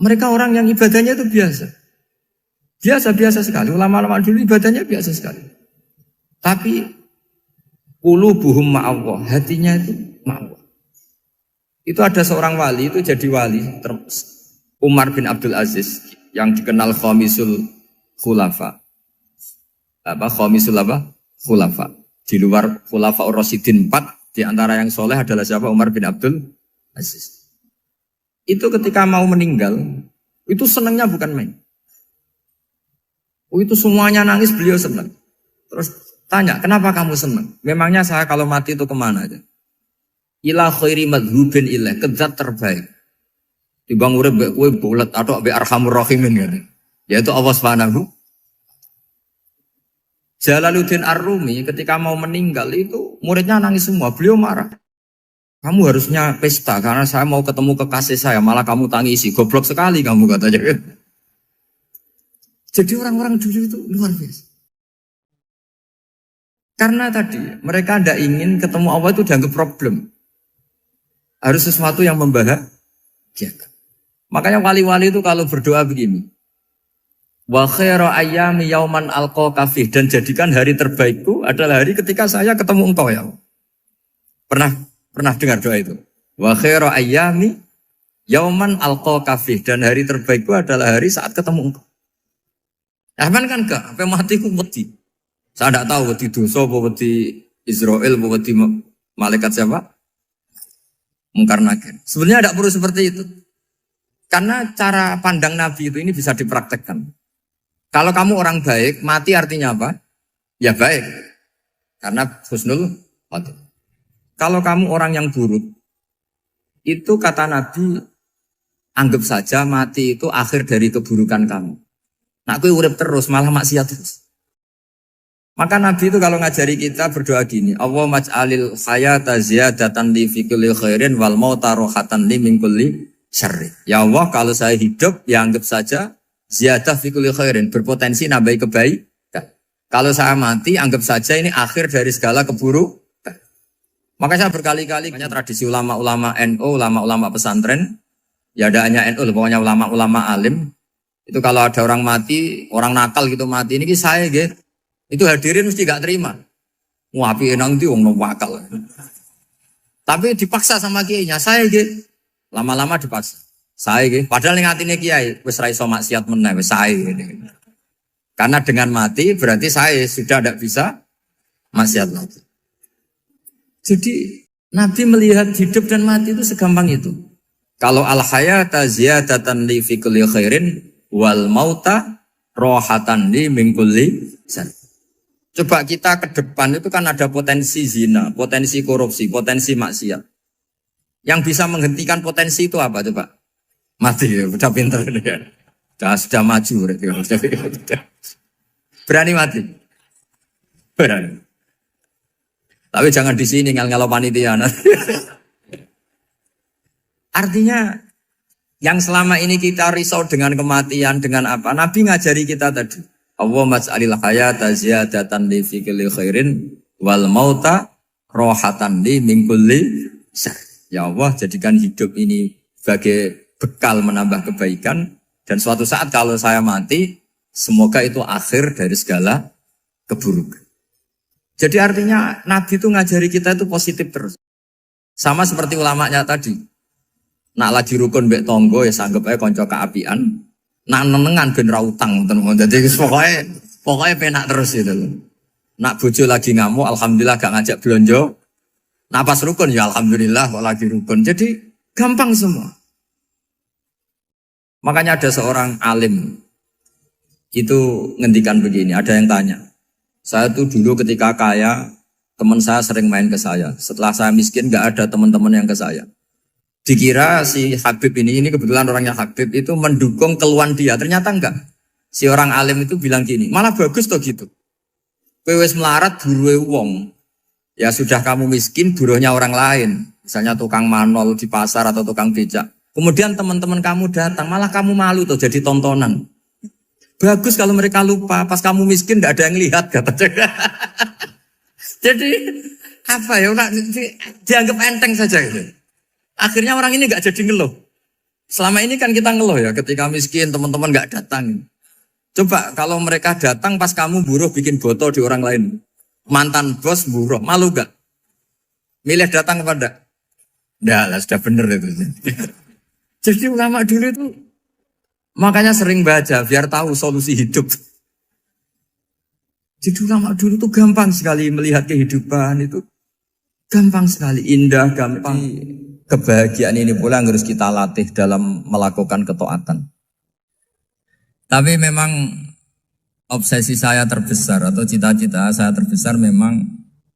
Speaker 2: Mereka orang yang ibadahnya itu biasa. Biasa-biasa sekali. Ulama-ulama dulu ibadahnya biasa sekali. Tapi qulubuhum ma'allah, hatinya itu ma'allah. Itu ada seorang wali itu jadi wali, Umar bin Abdul Aziz yang dikenal khamisul khulafa. Khamisul khulafa. Di luar khulafa ar-rasyidin 4, di antara yang soleh adalah siapa? Umar bin Abdul Aziz. Itu ketika mau meninggal, itu senangnya bukan main. Itu semuanya nangis, beliau senang. Terus tanya, kenapa kamu senang? Memangnya saya kalau mati itu kemana aja? Ila khairi madhubin ilah, ke zat terbaik. Dibang urip mbek kowe bulet atau mbek arhamur rahimin kan. Yaitu Allah Subhanahu. Jalaluddin Ar-Rumi ketika mau meninggal itu muridnya nangis semua, beliau marah. Kamu harusnya pesta karena saya mau ketemu kekasih saya, malah kamu tangisi, goblok sekali kamu katanya. Jadi orang-orang dulu itu luar biasa. Karena tadi mereka tidak ingin ketemu Allah itu dianggap problem. Harus sesuatu yang membahagiakan. Makanya wali-wali itu kalau berdoa begini. Wa khairu ayyami yauman alqa fih, dan jadikan hari terbaikku adalah hari ketika saya ketemu engkau ya. Pernah dengar doa itu? Wa khairu ayyami yauman alqa fih, dan hari terbaikku adalah hari saat ketemu engkau. Aman kan enggak? Sampai mati ku wedi. Saya tidak tahu wedi dosa apa wedi Israel apa wedi malaikat siapa? Mungkar nakir. Sebenarnya tidak perlu seperti itu. Karena cara pandang Nabi itu ini bisa dipraktekkan. Kalau kamu orang baik, mati artinya apa? Ya baik. Karena husnul khotimah. Kalau kamu orang yang buruk, itu kata Nabi, anggap saja mati itu akhir dari keburukan kamu. Nah, aku urip terus, malah maksiat terus. Maka Nabi itu kalau ngajari kita berdoa gini, Allah maj'alil hayata ziyadatan li fi kulli khairin wal mauta rohatan li min kulli syarri. Ya Allah, kalau saya hidup, ya anggap saja ziyadah fi kulli khairin, berpotensi nambahi kebaikan. Kalau saya mati, anggap saja ini akhir dari segala keburukan. Maka saya berkali-kali, banyak tradisi ulama-ulama NU, ulama-ulama pesantren, ya ada hanya NU, pokoknya ulama-ulama alim, itu kalau ada orang mati, orang nakal gitu mati, ini saya gitu, itu hadirin mesti gak terima. Wapi enang itu orang wakal. Tapi dipaksa sama kiainya, saya gitu, lama-lama dipaksa. Saya gitu, padahal yang hatinya kiai, wis ra iso maksiat meneh, wis saya gitu. Karena dengan mati berarti saya sudah tidak bisa maksiat lagi. Jadi Nabi melihat hidup dan mati itu segampang itu. Kalau al-hayata ziyadatan li fi kulli khairin wal mauta rohatan li min kulli syarr. Coba kita ke depan itu kan ada potensi zina, potensi korupsi, potensi maksiat. Yang bisa menghentikan potensi itu apa coba? Mati ya, udah pinter ya. Sudah maju berani mati. Berani. Tapi jangan di sini ngel-ngelo panitia. Artinya yang selama ini kita risau dengan kematian, dengan apa? Nabi ngajari kita tadi. Allah maj'alil hayata ziyadatan li fi kulli khairin wal mauta rohatan li min kulli syarr. Ya Allah, jadikan hidup ini sebagai bekal menambah kebaikan dan suatu saat kalau saya mati, semoga itu akhir dari segala keburukan. Jadi artinya Nabi itu ngajari kita itu positif terus. Sama seperti ulamanya tadi. Nak lagi rukun mbek tonggo ya sanggep ae kanca keapian. Nak nenengan ben ra utang ngoten. Dadi pokoknya penak terus itu loh. Nak bojo lagi ngamuk alhamdulillah gak ngajak belanja. Nak pas rukun ya alhamdulillah kok lagi rukun. Jadi gampang semua. Makanya ada seorang alim itu ngendikan begini, ada yang tanya. Saya tuh dulu ketika kaya, teman saya sering main ke saya. Setelah saya miskin, gak ada teman-teman yang ke saya. Dikira si Habib ini kebetulan orangnya Habib itu mendukung keluhan dia. Ternyata enggak. Si orang alim itu bilang gini, malah bagus toh gitu. Kowe wis melarat buruhe wong. Ya sudah kamu miskin, buruhnya orang lain. Misalnya tukang manol di pasar atau tukang becak. Kemudian teman-teman kamu datang, malah kamu malu tuh jadi tontonan. Bagus kalau mereka lupa, pas kamu miskin gak ada yang lihat katanya. Jadi apa ya, dianggap enteng saja gitu. Akhirnya orang ini gak jadi ngeluh. Selama ini kan kita ngeluh ya, ketika miskin teman-teman gak datang. Coba kalau mereka datang pas kamu buruh bikin botol di orang lain. Mantan bos buruh, malu gak? Milih datang apa enggak? Enggak lah, sudah bener itu. Jadi ulama dulu itu makanya sering baca biar tahu solusi hidup. Jadi ulama dulu tuh gampang sekali melihat kehidupan itu. Gampang sekali, indah, gampang. Kebahagiaan ini pula yang harus kita latih dalam melakukan ketaatan. Tapi memang obsesi saya terbesar atau cita-cita saya terbesar memang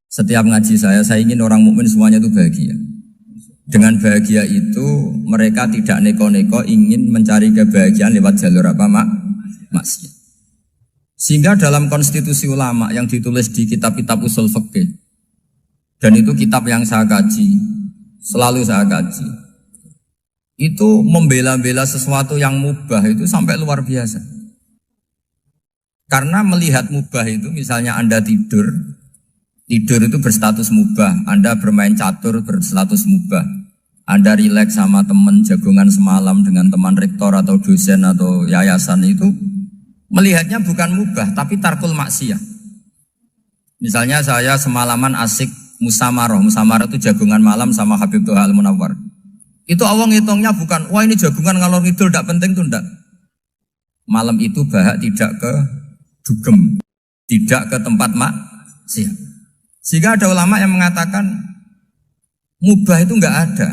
Speaker 2: setiap ngaji saya ingin orang mukmin semuanya itu bahagia. Dengan bahagia itu mereka tidak neko-neko ingin mencari kebahagiaan lewat jalur apa maksiat. Sehingga dalam konstitusi ulama yang ditulis di kitab-kitab usul fikih, dan itu kitab yang saya kaji, selalu saya kaji, itu membela-bela sesuatu yang mubah itu sampai luar biasa. Karena melihat mubah itu, misalnya Anda tidur itu berstatus mubah. Anda bermain catur berstatus mubah. Anda rileks sama teman jagungan semalam dengan teman rektor atau dosen atau yayasan itu, melihatnya bukan mubah, tapi tarkul maksiyah. Misalnya saya semalaman asik musamarah itu jagungan malam sama Habib Toha Al-Munawwar. Itu awang hitungnya bukan, wah ini jagungan ngalor ngidul tidak penting tuh enggak. Malam itu bahak tidak ke dugem, tidak ke tempat maksiat. Sehingga ada ulama yang mengatakan mubah itu enggak ada.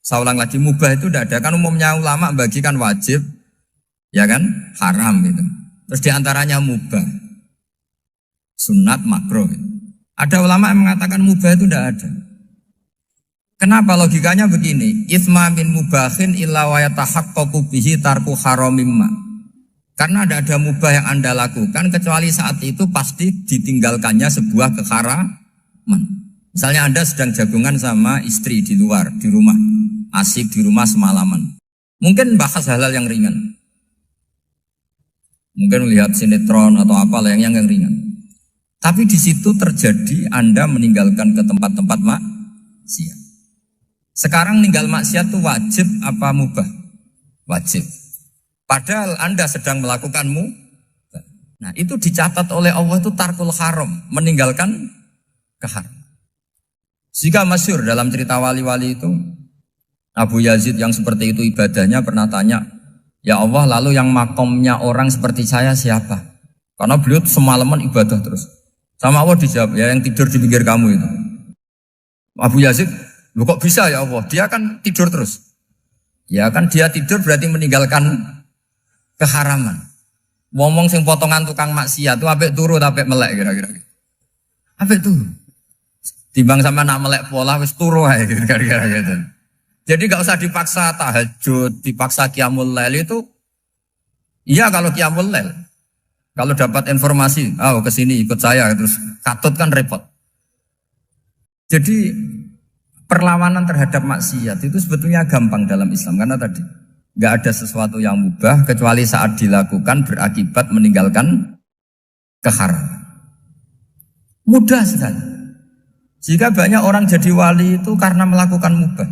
Speaker 2: Saya ulang lagi, mubah itu tidak ada. Kan umumnya ulama bagikan wajib, ya kan, haram gitu. Terus diantaranya mubah, sunat, makruh. Ada ulama yang mengatakan mubah itu tidak ada. Kenapa? Logikanya begini, itsma min mubahin illa wa yatahaqqaqu bihi tarku haramimma. Karena ada mubah yang Anda lakukan kecuali saat itu pasti ditinggalkannya sebuah keharaman. Misalnya Anda sedang jagungan sama istri di luar, di rumah, asik di rumah semalaman. Mungkin bahas hal-hal yang ringan. Mungkin melihat sinetron atau apalah yang ringan. Tapi di situ terjadi Anda meninggalkan ke tempat-tempat maksiat. Sekarang ninggal maksiat itu wajib apa mubah? Wajib. Padahal Anda sedang melakukan mubah. Nah itu dicatat oleh Allah itu tarkul haram, meninggalkan keharam. Jika masyhur dalam cerita wali-wali itu, Abu Yazid yang seperti itu ibadahnya pernah tanya, ya Allah lalu yang makomnya orang seperti saya siapa? Karena beliau semalaman ibadah terus. Sama Allah dijawab, ya yang tidur di pinggir kamu itu. Abu Yazid, loh kok bisa ya Allah? Dia kan tidur terus. Ya kan dia tidur berarti meninggalkan keharaman. Ngomong sing potongan tukang maksiat itu apik turu apik melek kira-kira. Apik turu. Timbang sama nak melek pola wis turu ae kira-kira gitu. Jadi gak usah dipaksa tahajud, dipaksa qiyamul lail itu. Iya kalau qiyamul lail. Kalau dapat informasi, kesini ikut saya terus katut kan repot. Jadi perlawanan terhadap maksiat itu sebetulnya gampang dalam Islam karena tadi nggak ada sesuatu yang mubah kecuali saat dilakukan berakibat meninggalkan keharaman. Mudah sekali. Jika banyak orang jadi wali itu karena melakukan mubah.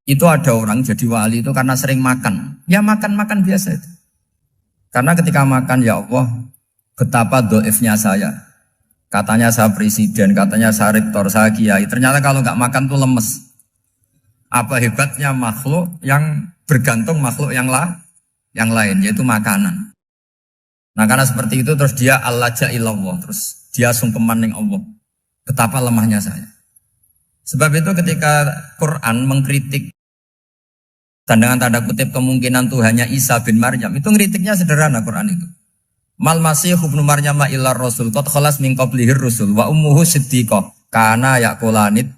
Speaker 2: Itu ada orang jadi wali itu karena sering makan. Ya makan-makan biasa itu. Karena ketika makan, ya Allah, betapa doifnya saya. Katanya saya presiden, katanya saya rektor, saya kiai. Ternyata kalau nggak makan tuh lemes. Apa hebatnya makhluk yang bergantung makhluk yang lain, yaitu makanan. Nah karena seperti itu terus dia al-laja'illallah, terus dia sungkeman ning Allah. Betapa lemahnya saya. Sebab itu ketika Quran mengkritik dan dengan tanda kutip kemungkinan Tuhannya Isa bin Maryam, itu ngeritiknya sederhana Quran itu. Mal masih ibnu Maryam illa rasul qad khalas min qablihir rusul wa ummuhu siddiqah kana yaqulanit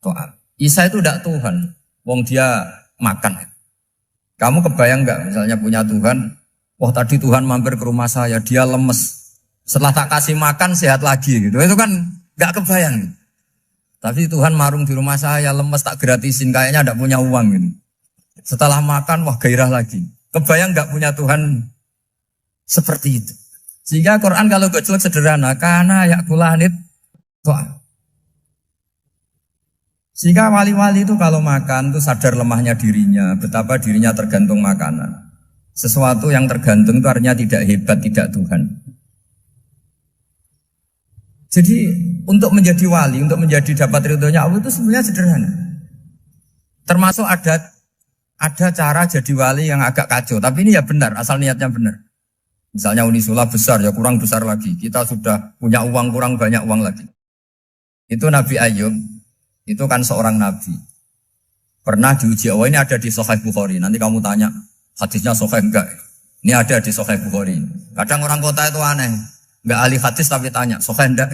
Speaker 2: ta'am. Isa itu tidak Tuhan, wong dia makan. Kamu kebayang nggak misalnya punya Tuhan, wah tadi Tuhan mampir ke rumah saya, dia lemes. Setelah tak kasih makan sehat lagi gitu. Itu kan nggak kebayang. Tapi Tuhan marung di rumah saya, lemes tak gratisin, kayaknya tidak punya uang gitu. Setelah makan, wah gairah lagi. Kebayang nggak punya Tuhan seperti itu. Sehingga Quran kalau gejolak sederhana, karena yakulanit ta'am. Sehingga wali-wali itu kalau makan itu sadar lemahnya dirinya, betapa dirinya tergantung makanan. Sesuatu yang tergantung itu artinya tidak hebat, tidak Tuhan. Jadi untuk menjadi wali, untuk menjadi dapat ridhonya Allah itu sebenarnya sederhana. Termasuk ada cara jadi wali yang agak kacau, tapi ini ya benar, asal niatnya benar. Misalnya Unisula besar, ya kurang besar lagi. Kita sudah punya uang, kurang banyak uang lagi. Itu Nabi Ayub. Itu kan seorang nabi. Pernah diuji, oh ini ada di Sahih Bukhari. Nanti kamu tanya, hadisnya Sahih enggak? Ini ada di Sahih Bukhari. Kadang orang kota itu aneh. Enggak ahli hadis tapi tanya, Sahih enggak?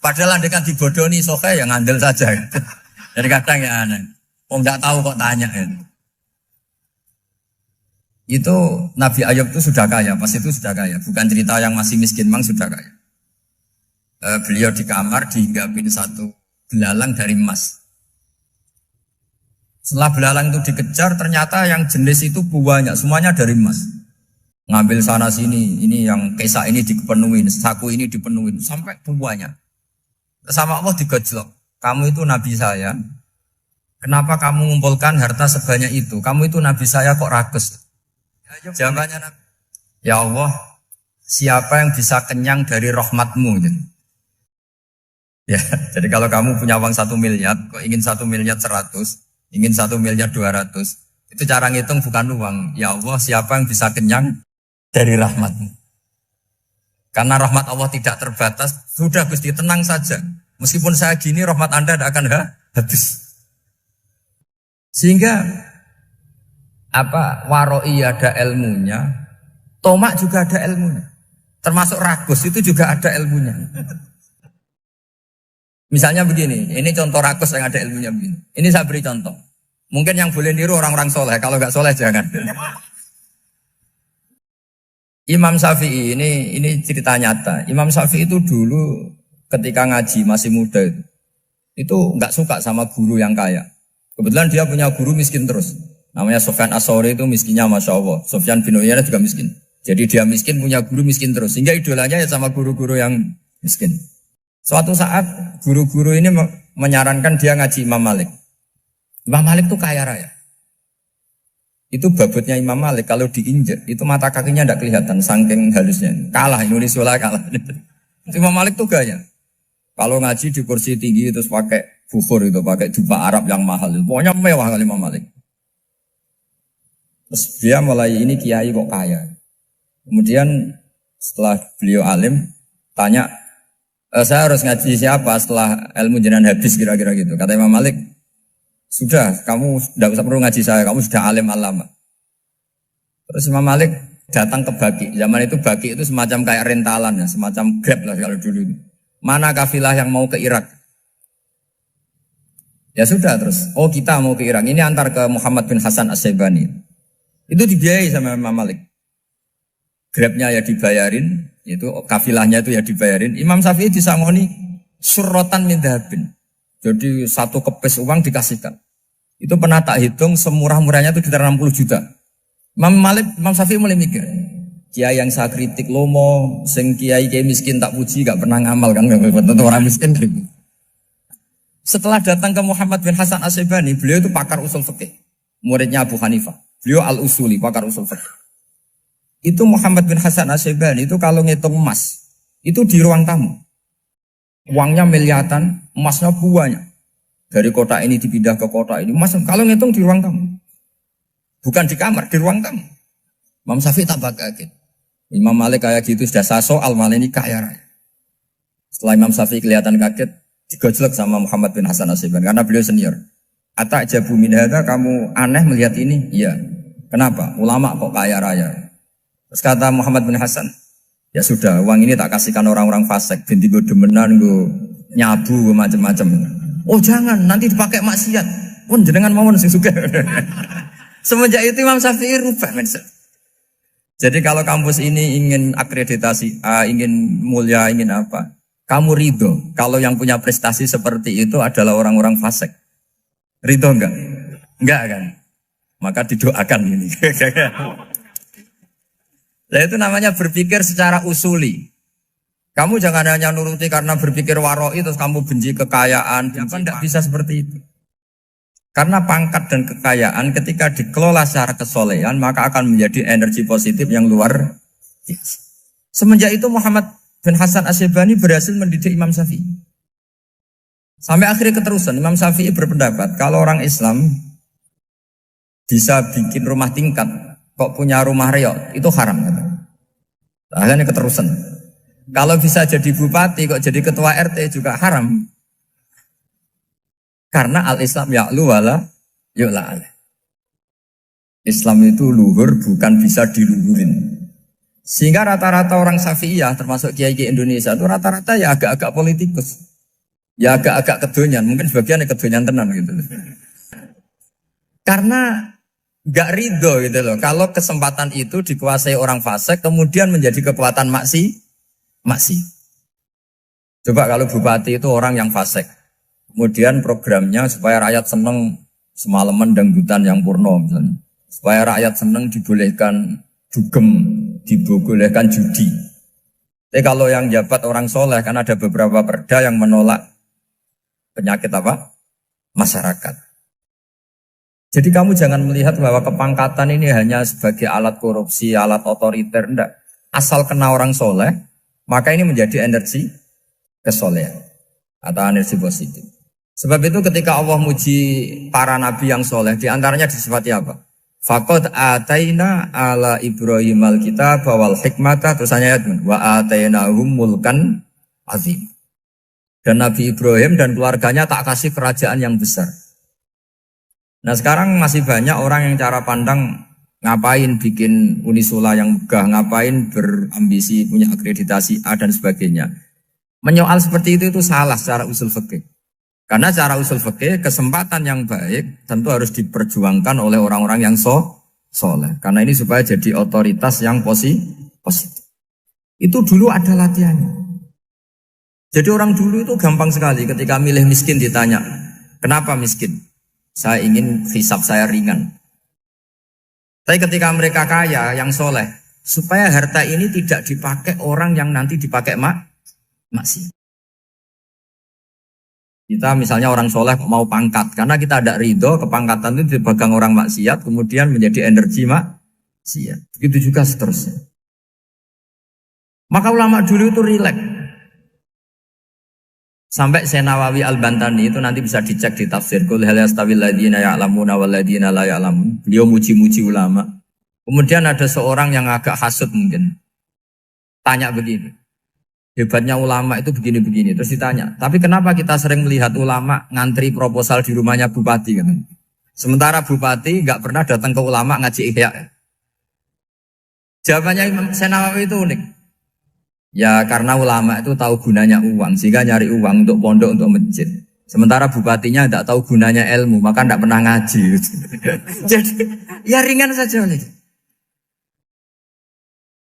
Speaker 2: Padahal anda kan dibodohi Sahih, ya ngandel saja. Jadi kadang ya aneh. Oh enggak tahu kok tanya. Itu Nabi Ayub itu sudah kaya, pas itu sudah kaya. Bukan cerita yang masih miskin, memang sudah kaya. Beliau di kamar dihinggapin satu belalang dari emas. Setelah belalang itu dikejar, ternyata yang jenis itu banyak, semuanya dari emas. Ngambil sana sini, ini yang kesak ini dipenuhin, saku ini dipenuhin, sampai banyak. Sama Allah digojlok. Kamu itu nabi saya. Kenapa kamu mengumpulkan harta sebanyak itu? Kamu itu nabi saya kok rakus? Jawabannya Nabi, ya Allah, siapa yang bisa kenyang dari rahmatmu? Ya, jadi kalau kamu punya uang 1 miliar, kok ingin 1 miliar 100, ingin 1 miliar 200, itu cara ngitung bukan uang. Ya Allah, siapa yang bisa kenyang dari rahmatmu? Karena rahmat Allah tidak terbatas, sudah Gusti tenang saja. Meskipun saya gini, rahmat Anda tidak akan habis. Sehingga waroi ada ilmunya, tomak juga ada ilmunya. Termasuk ragus itu juga ada ilmunya. Misalnya begini, ini contoh rakus yang ada ilmunya begini. Ini saya beri contoh. Mungkin yang boleh niru orang-orang soleh, kalau nggak soleh jangan. Imam Syafi'i ini cerita nyata. Imam Syafi'i itu dulu ketika ngaji masih muda itu nggak suka sama guru yang kaya. Kebetulan dia punya guru miskin terus. Namanya Sufyan As-Tsauri, itu miskinnya Masya Allah. Sufyan bin Uyainah juga miskin. Jadi dia miskin, punya guru miskin terus. Sehingga idolanya ya sama guru-guru yang miskin. Suatu saat guru-guru ini menyarankan dia ngaji Imam Malik. Imam Malik itu kaya raya. Itu babutnya Imam Malik kalau diinjek itu mata kakinya tidak kelihatan saking halusnya. Kalah Indonesia kalah. Imam Malik tuh gaya. Kalau ngaji di kursi tinggi terus pakai bukhur itu, pakai jubah Arab yang mahal. Pokoknya mewah kali Imam Malik. Terus dia mulai ini kiai kok kaya. Kemudian setelah beliau alim tanya, saya harus ngaji siapa setelah ilmu jenengan habis kira-kira gitu. Kata Imam Malik, sudah kamu tidak usah perlu ngaji saya, kamu sudah alim alama. Terus Imam Malik datang ke Baki. Zaman itu Baki itu semacam kayak rentalan ya, semacam Grab lah kalau dulu. Mana kafilah yang mau ke Irak? Ya sudah terus, oh kita mau ke Irak. Ini antar ke Muhammad bin Hasan As-Syaibani. Itu dibiayai sama Imam Malik. Grabnya ya dibayarin, itu kafilahnya itu ya dibayarin. Imam Syafi'i disangoni surrotan min dhahabin. Jadi satu kepes uang dikasihkan. Itu pernah tak hitung semurah-murahnya itu sekitar 60 juta. Imam Syafi'i mulai mikir, Kiai yang saya kritik lomo, sing kiai miskin tak puji gak pernah ngamal kan, tentu orang miskin. Setelah datang ke Muhammad bin Hasan Asy'ibani, beliau itu pakar usul fikih, muridnya Abu Hanifah. Beliau al-usuli, pakar usul fikih. Itu Muhammad bin Hasan Asy'ibani itu kalau ngitung emas, itu di ruang tamu. Uangnya miliaran, emasnya banyak. Dari kota ini dipindah ke kota ini, emas kalau ngitung di ruang tamu. Bukan di kamar, di ruang tamu. Imam Syafi'i tambah kaget. Imam Malik kayak gitu sudah soal malah ini kaya raya. Setelah Imam Syafi'i kelihatan kaget, digojlok sama Muhammad bin Hasan Asy'ibani karena beliau senior. Atajabu min hadza, kamu aneh melihat ini? Iya. Kenapa? Ulama kok kaya raya. Terus kata Muhammad bin Hasan, ya sudah, uang ini tak kasihkan orang-orang fasik, binti gue demenan, gue nyabu, gue macam-macam. Oh jangan, nanti dipakai maksiat. Pun jenengan mawon sing sugih. Semenjak itu Imam Syafi'i rubah mindset. Jadi kalau kampus ini ingin akreditasi A, ingin mulia, ingin apa, kamu ridho kalau yang punya prestasi seperti itu adalah orang-orang fasik. Ridho enggak? Enggak kan? Maka didoakan ini. Nah itu namanya berpikir secara usuli. Kamu jangan hanya nuruti karena berpikir waroi terus kamu benci kekayaan. Tidak bisa seperti itu. Karena pangkat dan kekayaan ketika dikelola secara kesolehan maka akan menjadi energi positif yang luar biasa. Semenjak itu Muhammad bin Hasan Asy'ibani berhasil mendidik Imam Syafi'i. Sampai akhirnya keterusan Imam Syafi'i berpendapat kalau orang Islam bisa bikin rumah tingkat kok punya rumah reot itu haram. Akhirnya keterusan. Kalau bisa jadi bupati kok jadi ketua RT juga haram. Karena al-Islam ya'lu wala yu'la alaih. Islam itu luhur bukan bisa diluhurin. Sehingga rata-rata orang Syafi'iyah termasuk kiai-kiai Indonesia itu rata-rata ya agak-agak politikus. Ya agak-agak kedonyan, mungkin sebagian kedonyan tenan gitu. Karena gak ridho gitu loh. Kalau kesempatan itu dikuasai orang fasik kemudian menjadi kekuatan maksi. Coba kalau bupati itu orang yang fasik. Kemudian programnya supaya rakyat seneng semalaman dangdutan yang purno misalnya. Supaya rakyat seneng dibolehkan dugem, dibolehkan judi. Tapi kalau yang jabat orang soleh kan ada beberapa perda yang menolak penyakit apa? Masyarakat. Jadi kamu jangan melihat bahwa kepangkatan ini hanya sebagai alat korupsi, alat otoriter. Enggak. Asal kena orang soleh, maka ini menjadi energi kesolehan atau energi positif. Sebab itu ketika Allah muji para nabi yang soleh, diantaranya disifati apa? Faqad ataina ala Ibrahim al-kitab wal hikmata, terusannya wa atainahum mulkan azim. Dan Nabi Ibrahim dan keluarganya tak kasih kerajaan yang besar. Nah sekarang masih banyak orang yang cara pandang ngapain bikin Unisula yang megah, ngapain berambisi punya akreditasi A dan sebagainya. Menyoal seperti itu salah secara usul fikih. Karena secara usul fikih kesempatan yang baik tentu harus diperjuangkan oleh orang-orang yang soleh. Karena ini supaya jadi otoritas yang positif. Itu dulu ada latihannya. Jadi orang dulu itu gampang sekali ketika milih miskin ditanya, kenapa miskin? Saya ingin hisab saya ringan. Tapi ketika mereka kaya, yang soleh, supaya harta ini tidak dipakai orang yang nanti dipakai maksiat. Kita misalnya orang soleh mau pangkat, karena kita ada ridho, kepangkatan itu dipegang orang maksiat, kemudian menjadi energi maksiat. Begitu juga seterusnya. Maka ulama dulu itu rileks. Sampai Senawawi Al-Bantani itu nanti bisa dicek di tafsir. Qul hal yastawil ladzina ya'lamuna wal ladzina la ya'lamun. Beliau muji-muji ulama. Kemudian ada seorang yang agak hasut mungkin. Tanya begini. Hebatnya ulama itu begini-begini. Terus ditanya, tapi kenapa kita sering melihat ulama ngantri proposal di rumahnya bupati? Kan? Sementara bupati nggak pernah datang ke ulama ngaji ihya. Jawabannya Imam Senawawi itu unik. Ya karena ulama itu tahu gunanya uang, sehingga nyari uang untuk pondok, untuk masjid. Sementara bupatinya tidak tahu gunanya ilmu, maka tidak pernah ngaji. Jadi ya ringan saja.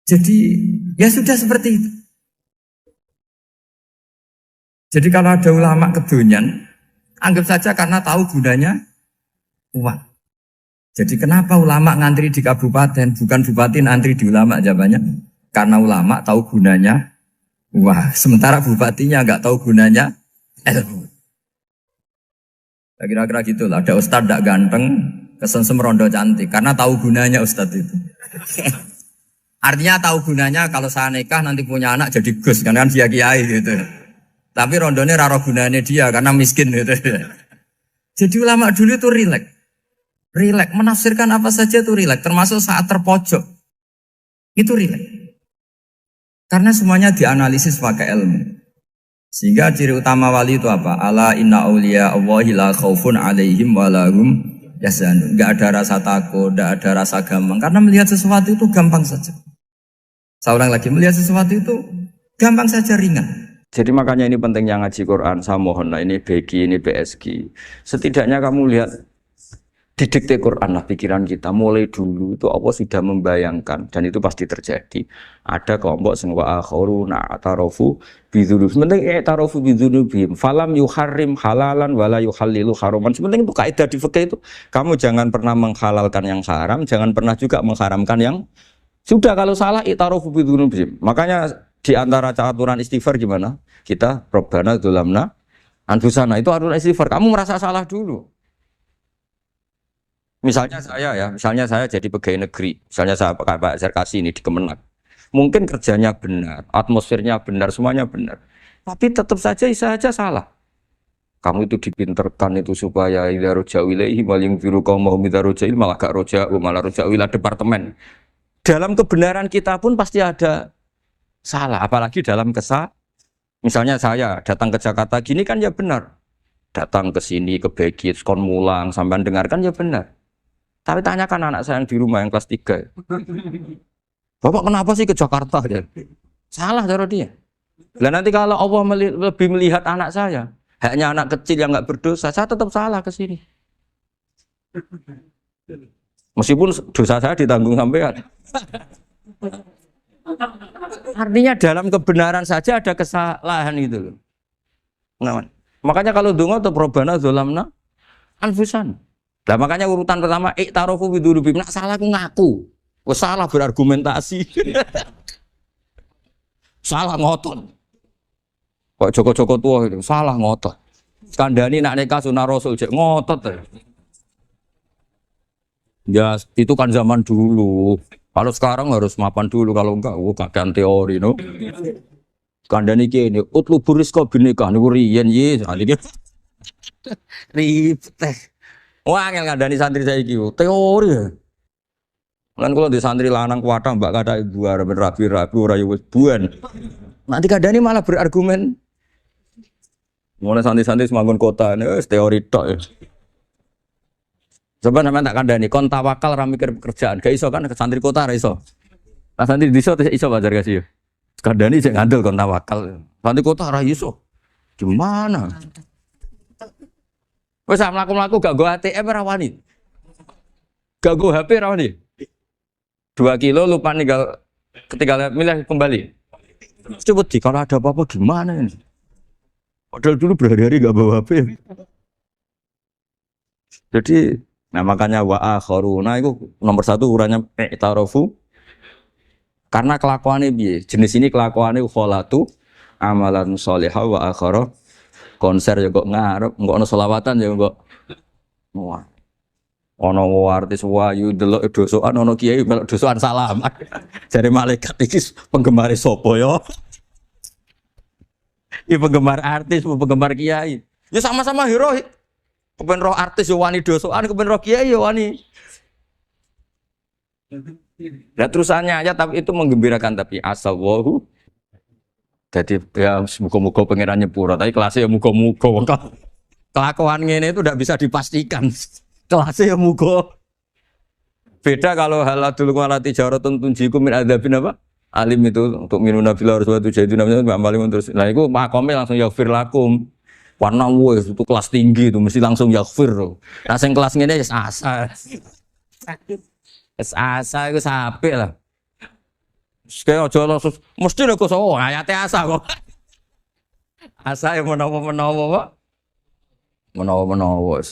Speaker 2: Jadi ya sudah seperti itu. Jadi kalau ada ulama kedonyan, anggap saja karena tahu gunanya uang. Jadi kenapa ulama ngantri di kabupaten, bukan bupati ngantri di ulama? Jawabannya karena ulama tahu gunanya. Wah, sementara bupatinya nggak tahu gunanya ilmu. Ya, kira-kira gitu lah. Ada ustadz tidak ganteng, kesensem rondo cantik, karena tahu gunanya ustadz itu. Artinya tahu gunanya kalau saya nikah nanti punya anak jadi gus, kan dia kiai gitu. Tapi rondonya raro gunanya dia karena miskin gitu. Jadi ulama dulu itu rileks. Rileks, menafsirkan apa saja itu rileks, termasuk saat terpojok. Itu rileks. Karena semuanya dianalisis pakai ilmu. Sehingga ciri utama wali itu apa? Ala inna awliya Allahi la khaufun alaihim walahum yahzanun. Enggak ada rasa takut, enggak ada rasa gampang. Karena melihat sesuatu itu gampang saja. Saya ulang lagi, melihat sesuatu itu gampang saja, ringan.
Speaker 1: Jadi makanya ini pentingnya ngaji Quran. Saya mohon lah, ini BG, ini BSG. Setidaknya kamu lihat didikte Quran lah pikiran kita. Mulai dulu itu Allah sudah membayangkan, dan itu pasti terjadi. Ada kelompok sing wa akharuna atarafu bidzunub. Penting i'tarafu bidzunubihim. Falam yuharrim halalan wala yuhallilu haraman. Sepenting itu kaidah di fikih itu. Kamu jangan pernah menghalalkan yang haram, jangan pernah juga mengharamkan yang sudah. Kalau salah i'tarafu bidzunubihim. Makanya di antara aturan istighfar gimana? Kita Rabbana dzulamna anfusana, itu aturan istighfar. Kamu merasa salah dulu. Misalnya saya jadi pegawai negeri, misalnya saya Pak Zarkasi ini di Kemenak. Mungkin kerjanya benar, atmosfernya benar, semuanya benar. Tapi tetap saja salah. Kamu itu dipinterkan itu supaya idza roja'u ilaihi maling biru kaum mau idza roja'il malah gak roja'u, malah roja'u ila departemen. Dalam kebenaran kita pun pasti ada salah, apalagi dalam misalnya saya datang ke Jakarta gini kan ya benar. Datang ke sini ke Begit, kon mulang, sampean dengarkan ya benar. Tapi tanyakan anak saya yang di rumah yang kelas 3. Bapak kenapa sih ke Jakarta? Ya? Salah cara dia. Dan nanti kalau Allah lebih melihat anak saya, hanya anak kecil yang nggak berdosa, saya tetap salah ke sini. Meskipun dosa saya ditanggung sampean. Artinya dalam kebenaran saja ada kesalahan itu. Nah, makanya kalau donga atau Rabbana dzulamna anfusana. Nah makanya urutan pertama i'tarafu bidzunubihim. Nak salah aku ngaku. Wes salah berargumentasi. Salah ngotot. Kok Joko-Joko tua itu salah ngotot. Skandani nak nikah sunah Rasul cek ngotot. Ya itu kan zaman dulu. Kalau sekarang harus mapan dulu, kalau enggak kakean teori no. Skandani kene utlubur rizqa binikah niku riyen ye. Ribet. Wah, angel ngandani santri saiki teori ya. Lan kula di santri lanang kuwatah mbak kata ibu arep rapi-rapi ora yo wis buan. Nanti kadani malah berargumen. Mulai santri-santri semanggon kota wis teori tok ya. Coba sampean tak kandhani kon tawakal ra mikir pekerjaan. Gak iso kan ke santri kota ra iso. Lah santri desa iso Pak Zarkasi ya. Kandhani sing ngandel kon tawakal. Santri kota ra iso. Gimana? Wes mlaku-mlaku gak go ATM ora wani. Gak go HP ora wani. 2 kilo lupa tinggal ketika milih kembali. Coba di kalau ada apa-apa gimana ini? Padahal dulu berhari-hari gak bawa HP. Jadi nah makanya wa akharuna itu nomor 1 ukurannya i'tarafu. Karena kelakuannya piye? Jenis ini kelakuannya kholatu amalan sholihah wa akhara. Konser ya kok ngarep, kok ono selawatan ya kok. Wah. Ono artis wayu delok dosokan, ono kiai melok dosokan salaman. Jare malaikat iki penggemar sapa ya? Iki penggemar artis, penggemar kiai. Ya sama-sama hero. Kepen roh artis yo wani dosokan, kepen roh kiai yo wani. Lah terusannya aja tapi itu menggembirakan tapi asallahu. Jadi ya muga-muga pangeran nyepuro, tapi kelasnya ya muga-muga. Kelakuan ngene itu tidak bisa dipastikan. Kelasnya ya muga. Beda kalau haladul walati jaratun tunjikum min adzabin apa? Alim itu untuk minuna fil harus waktu jadi namanya alim terus. Nah itu makomnya langsung yaghfir lakum. Warna wes itu kelas tinggi itu mesti langsung yaghfir. Nah sing kelas ngene wis asa. Wis asa iku sapik lah. Sekali aja langsung mesti nek kok ayate asa kok. Asa yang menawa-menawa Pak. Menawa-menawa.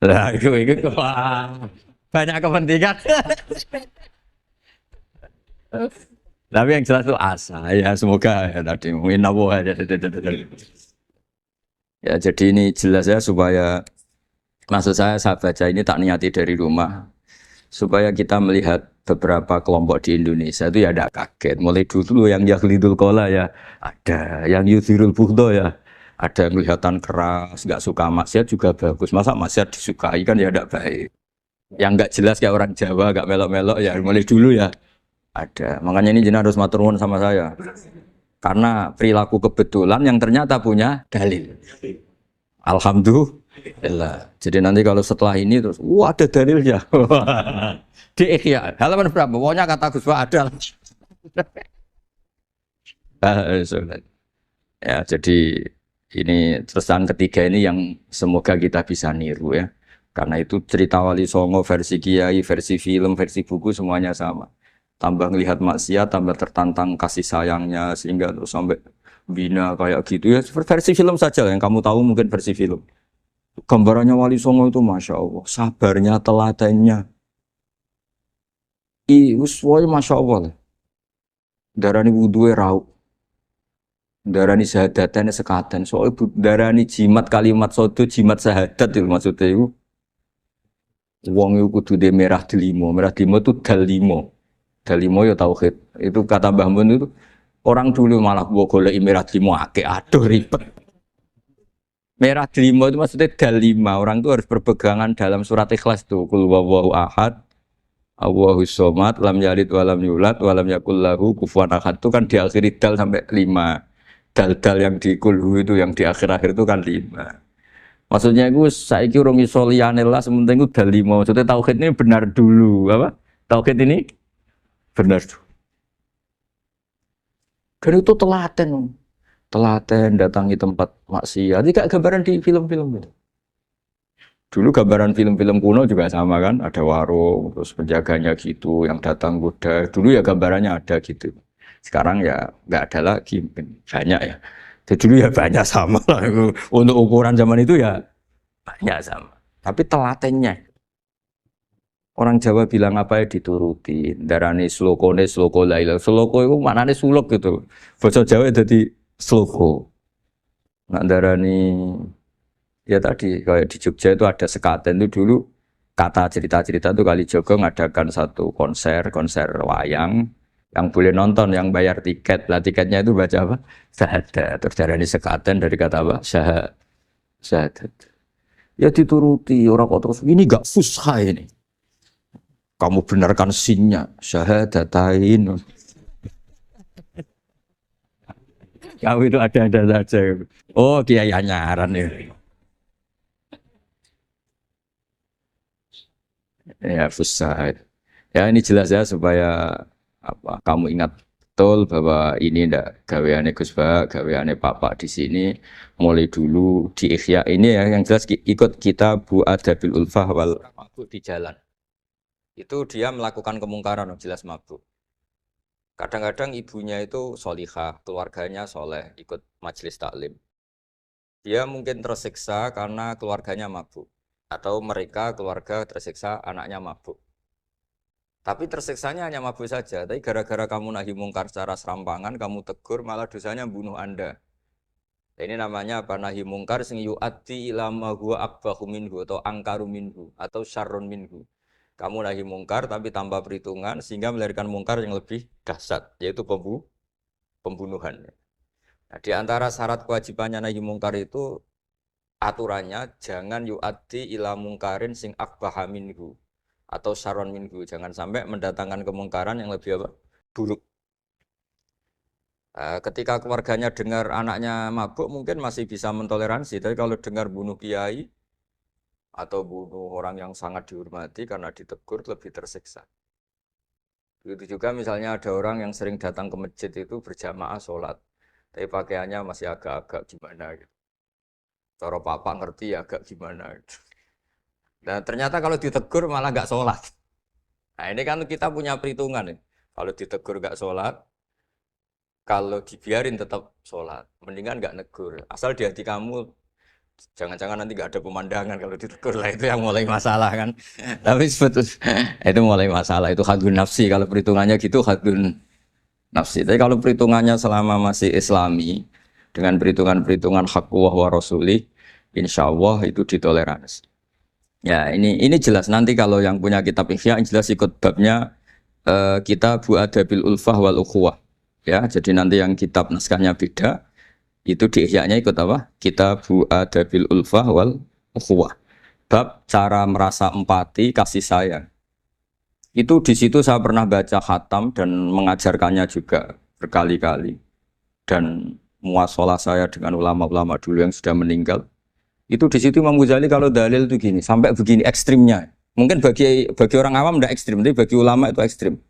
Speaker 1: Lah itu wah, banyak kepentingan. Tapi yang jelas itu asa ya semoga ya tadi mungkin aja. Ya jadi ini jelas ya supaya maksud saya baca ini tak niati dari rumah supaya kita melihat beberapa kelompok di Indonesia itu ya ada kaget. Mulai dulu yang Yahlidul Kola ya ada, yang Yudhirul Bughdo ya ada, yang kelihatan keras, nggak suka maksiat juga bagus. Masa maksiat disukai kan ya tidak baik. Yang nggak jelas kayak orang Jawa, nggak melok-melok ya mulai dulu ya ada. Makanya ini jenah harus matur nuwun sama saya. Karena perilaku kebetulan yang ternyata punya dalil. Alhamdulillah. Jadi nanti kalau setelah ini terus, wah ada dalilnya. Di Ikhya. Halaman berapa? Pokoknya kata Gus Pak ada. Ya, jadi ini terusan ketiga ini yang semoga kita bisa niru ya. Karena itu cerita Wali Songo versi kiai, versi film, versi buku semuanya sama. Tambah ngelihat maksiat, tambah tertantang kasih sayangnya sehingga terus sampai bina kayak gitu ya. Versi film saja yang kamu tahu mungkin versi film. Gambarannya Wali Songo itu masya Allah, sabarnya, teladannya. Uswoi masya Allah lah. Darani wudhuwe raup, darani syahadatane sekaten. Soalnya darani jimat kalimat sodo jimat syahadat itu maksudnya itu. Wong itu kudu de merah delimo itu dalimo. Dalimo ya tauhid. Itu kata Mbah Mun itu orang dulu malah gua golek merah delimo akeh aduh ribet. Merah delimo itu maksudnya dalima. Orang itu harus berpegangan dalam surat Ikhlas tuh. Qul huwallahu ahad, Allahus somad, lam yalid walam yulad, walam yakul lahu kufuwan ahad. Itu kan diakhiri dal sampai 5. Dal-dal yang di kulhu itu yang di akhir-akhir itu kan 5. Maksudnya itu saiki urung iso liyane lah sementing itu dal 5. Maksudnya tauhid ini benar dulu, apa? Tauhid ini benar dulu. Dan itu telaten. Telaten datangi tempat maksiat. Ini kayak gambaran di film-film itu. Dulu gambaran film-film kuno juga sama kan, ada warung, terus penjaganya gitu, yang datang kuda. Dulu ya gambarannya ada gitu. Sekarang ya nggak ada lagi, banyak ya. Jadi dulu ya banyak sama lah. Untuk ukuran zaman itu ya banyak sama. Tapi telatennya, orang Jawa bilang apa ya dituruti. Darani sloko laila. Sloko itu maknanya suluk gitu. Bahasa Jawa jadi sloko. Nak darani ya tadi kayak di Jogja itu ada sekaten itu dulu kata cerita-cerita itu Kalijogo ngadakan satu konser wayang yang boleh nonton yang bayar tiket. Lah tiketnya itu baca apa? Syahadat. Terus darani sekaten dari kata apa? Syahadat. Ya dituruti orang kok terus ini enggak fusha ini. Kamu benarkan sinnya syahadatain. Kamu itu ada saja. Oh dia ya nyaran ya. Ya fusha. Ya ini jelas ya supaya apa kamu ingat betul bahwa ini ndak gaweane Gus Ba, gaweane Papa di sini mulai dulu di Ikhya ini ya yang jelas ikut kita Bu Adabil Ulfah wal mabuk di jalan. Itu dia melakukan kemungkaran jelas mabuk. Kadang-kadang ibunya itu solihah, keluarganya soleh, ikut majelis taklim. Dia mungkin tersiksa karena keluarganya mabuk. Atau mereka keluarga tersiksa anaknya mabuk. Tapi tersiksanya hanya mabuk saja. Tapi gara-gara kamu nahi mungkar secara serampangan, kamu tegur, malah dosanya bunuh Anda. Ini namanya apa? Nahi mungkar sing yu'addi ila ma huwa akbahu minhu atau angkaru minhu atau syarrun minhu. Kamu nahi mungkar tapi tanpa perhitungan sehingga melahirkan mungkar yang lebih dahsyat, yaitu pembunuhan. Nah, di antara syarat kewajibannya nahi mungkar itu aturannya jangan yu'addi ila mungkarin sing akbaha minhu atau syarrun minhu. Jangan sampai mendatangkan kemungkaran yang lebih apa? Buruk. Ketika keluarganya dengar anaknya mabuk mungkin masih bisa mentoleransi, tapi kalau dengar bunuh kiai atau bunuh orang yang sangat dihormati karena ditegur lebih tersiksa. Begitu juga misalnya ada orang yang sering datang ke masjid itu berjamaah sholat, tapi pakaiannya masih agak-agak gimana gitu. Cara papa ngerti ya agak gimana gitu. Dan ternyata kalau ditegur malah nggak sholat. Nah ini kan kita punya perhitungan ya. Kalau ditegur nggak sholat, kalau dibiarin tetap sholat, mendingan nggak negur. Asal di hati kamu Jangan-jangan nanti nggak ada pemandangan kalau ditegur lah itu yang mulai masalah kan. Tapi sebetulnya itu mulai masalah itu hadun nafsi kalau perhitungannya gitu hadun nafsi. Tapi kalau perhitungannya selama masih Islami dengan perhitungan-perhitungan hak wa rasuli, insya Allah itu ditoleransi. Ya ini jelas nanti kalau yang punya kitab Ihya jelas ikut babnya kitab Adabil Ulfah wal Ukhuwah. Ya, jadi nanti yang kitab naskahnya beda itu di Ihya-nya ikut apa? Kitab Adabil Ulfah wal Ukhuwah. Bab cara merasa empati, kasih sayang. Itu di situ saya pernah baca khatam dan mengajarkannya juga berkali-kali. Dan muasalah saya dengan ulama-ulama dulu yang sudah meninggal. Itu di situ Imam Ghazali kalau dalil itu gini, sampai begini ekstrimnya. Mungkin bagi orang awam tidak ekstrim, tapi bagi ulama itu ekstrim.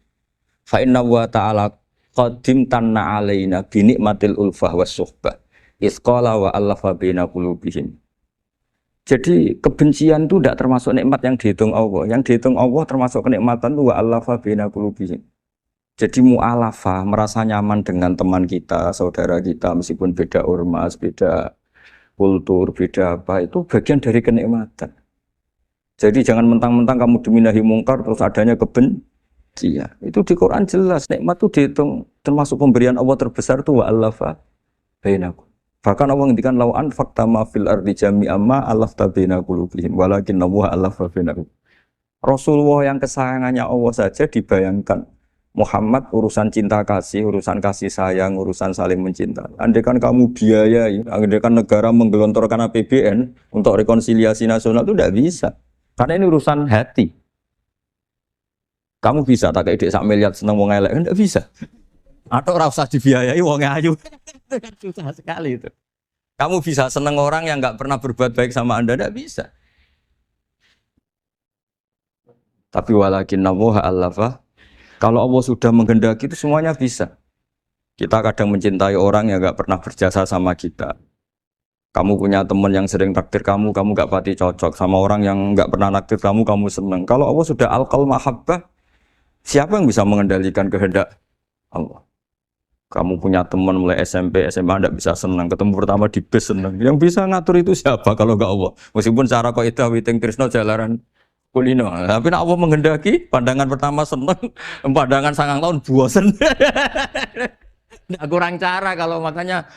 Speaker 1: Fa inna wa ta'ala qadim tanna alaina bi nikmatil ulfah was suhbah. Isqala wa allafa baina qulubihim. Jadi kebencian itu tidak termasuk nikmat yang dihitung Allah. Yang dihitung Allah termasuk kenikmatan itu wa allafa baina qulubihim. Jadi mu'alafa, merasa nyaman dengan teman kita, saudara kita meskipun beda ormas, beda kultur, beda apa, itu bagian dari kenikmatan. Jadi jangan mentang-mentang kamu diminahi mungkar terus adanya kebencian. Itu di Quran jelas, nikmat itu dihitung termasuk pemberian Allah terbesar itu wa allafa bainakum. Bahkan Allah ngendikan lau anfaqta ma fil ardi jami'an ma allafta baina qulubihim walakinna wa allafa bainakum. Rasulullah yang kesayangannya Allah saja dibayangkan Muhammad urusan cinta kasih, urusan kasih sayang, urusan saling mencinta. Andai kan kamu biayai, andai kan negara menggelontorkan APBN untuk rekonsiliasi nasional itu tidak bisa. Karena ini urusan hati. Kamu bisa tak kayak ide sak miliar seneng wong elek, enggak bisa. Atau ora usah dibiayai wong ayu. Itu kan susah sekali itu. Kamu bisa seneng orang yang enggak pernah berbuat baik sama Anda, enggak bisa. Tapi walakin nawaha allafa. Kalau Allah sudah menghendaki itu semuanya bisa. Kita kadang mencintai orang yang enggak pernah berjasa sama kita. Kamu punya teman yang sering takdir kamu enggak pati cocok sama orang yang enggak pernah naktir kamu senang. Kalau Allah sudah alqal mahabbah, siapa yang bisa mengendalikan kehendak Allah? Kamu punya teman mulai SMP, SMA enggak bisa senang, ketemu pertama di bus senang. Yang bisa ngatur itu siapa kalau enggak Allah? Meskipun cara kaidah witing tresno jalaran kulino, tapi nak Allah menghendaki pandangan pertama seneng, pandangan 9 tahun bosan. Nggak kurang cara kalau makanya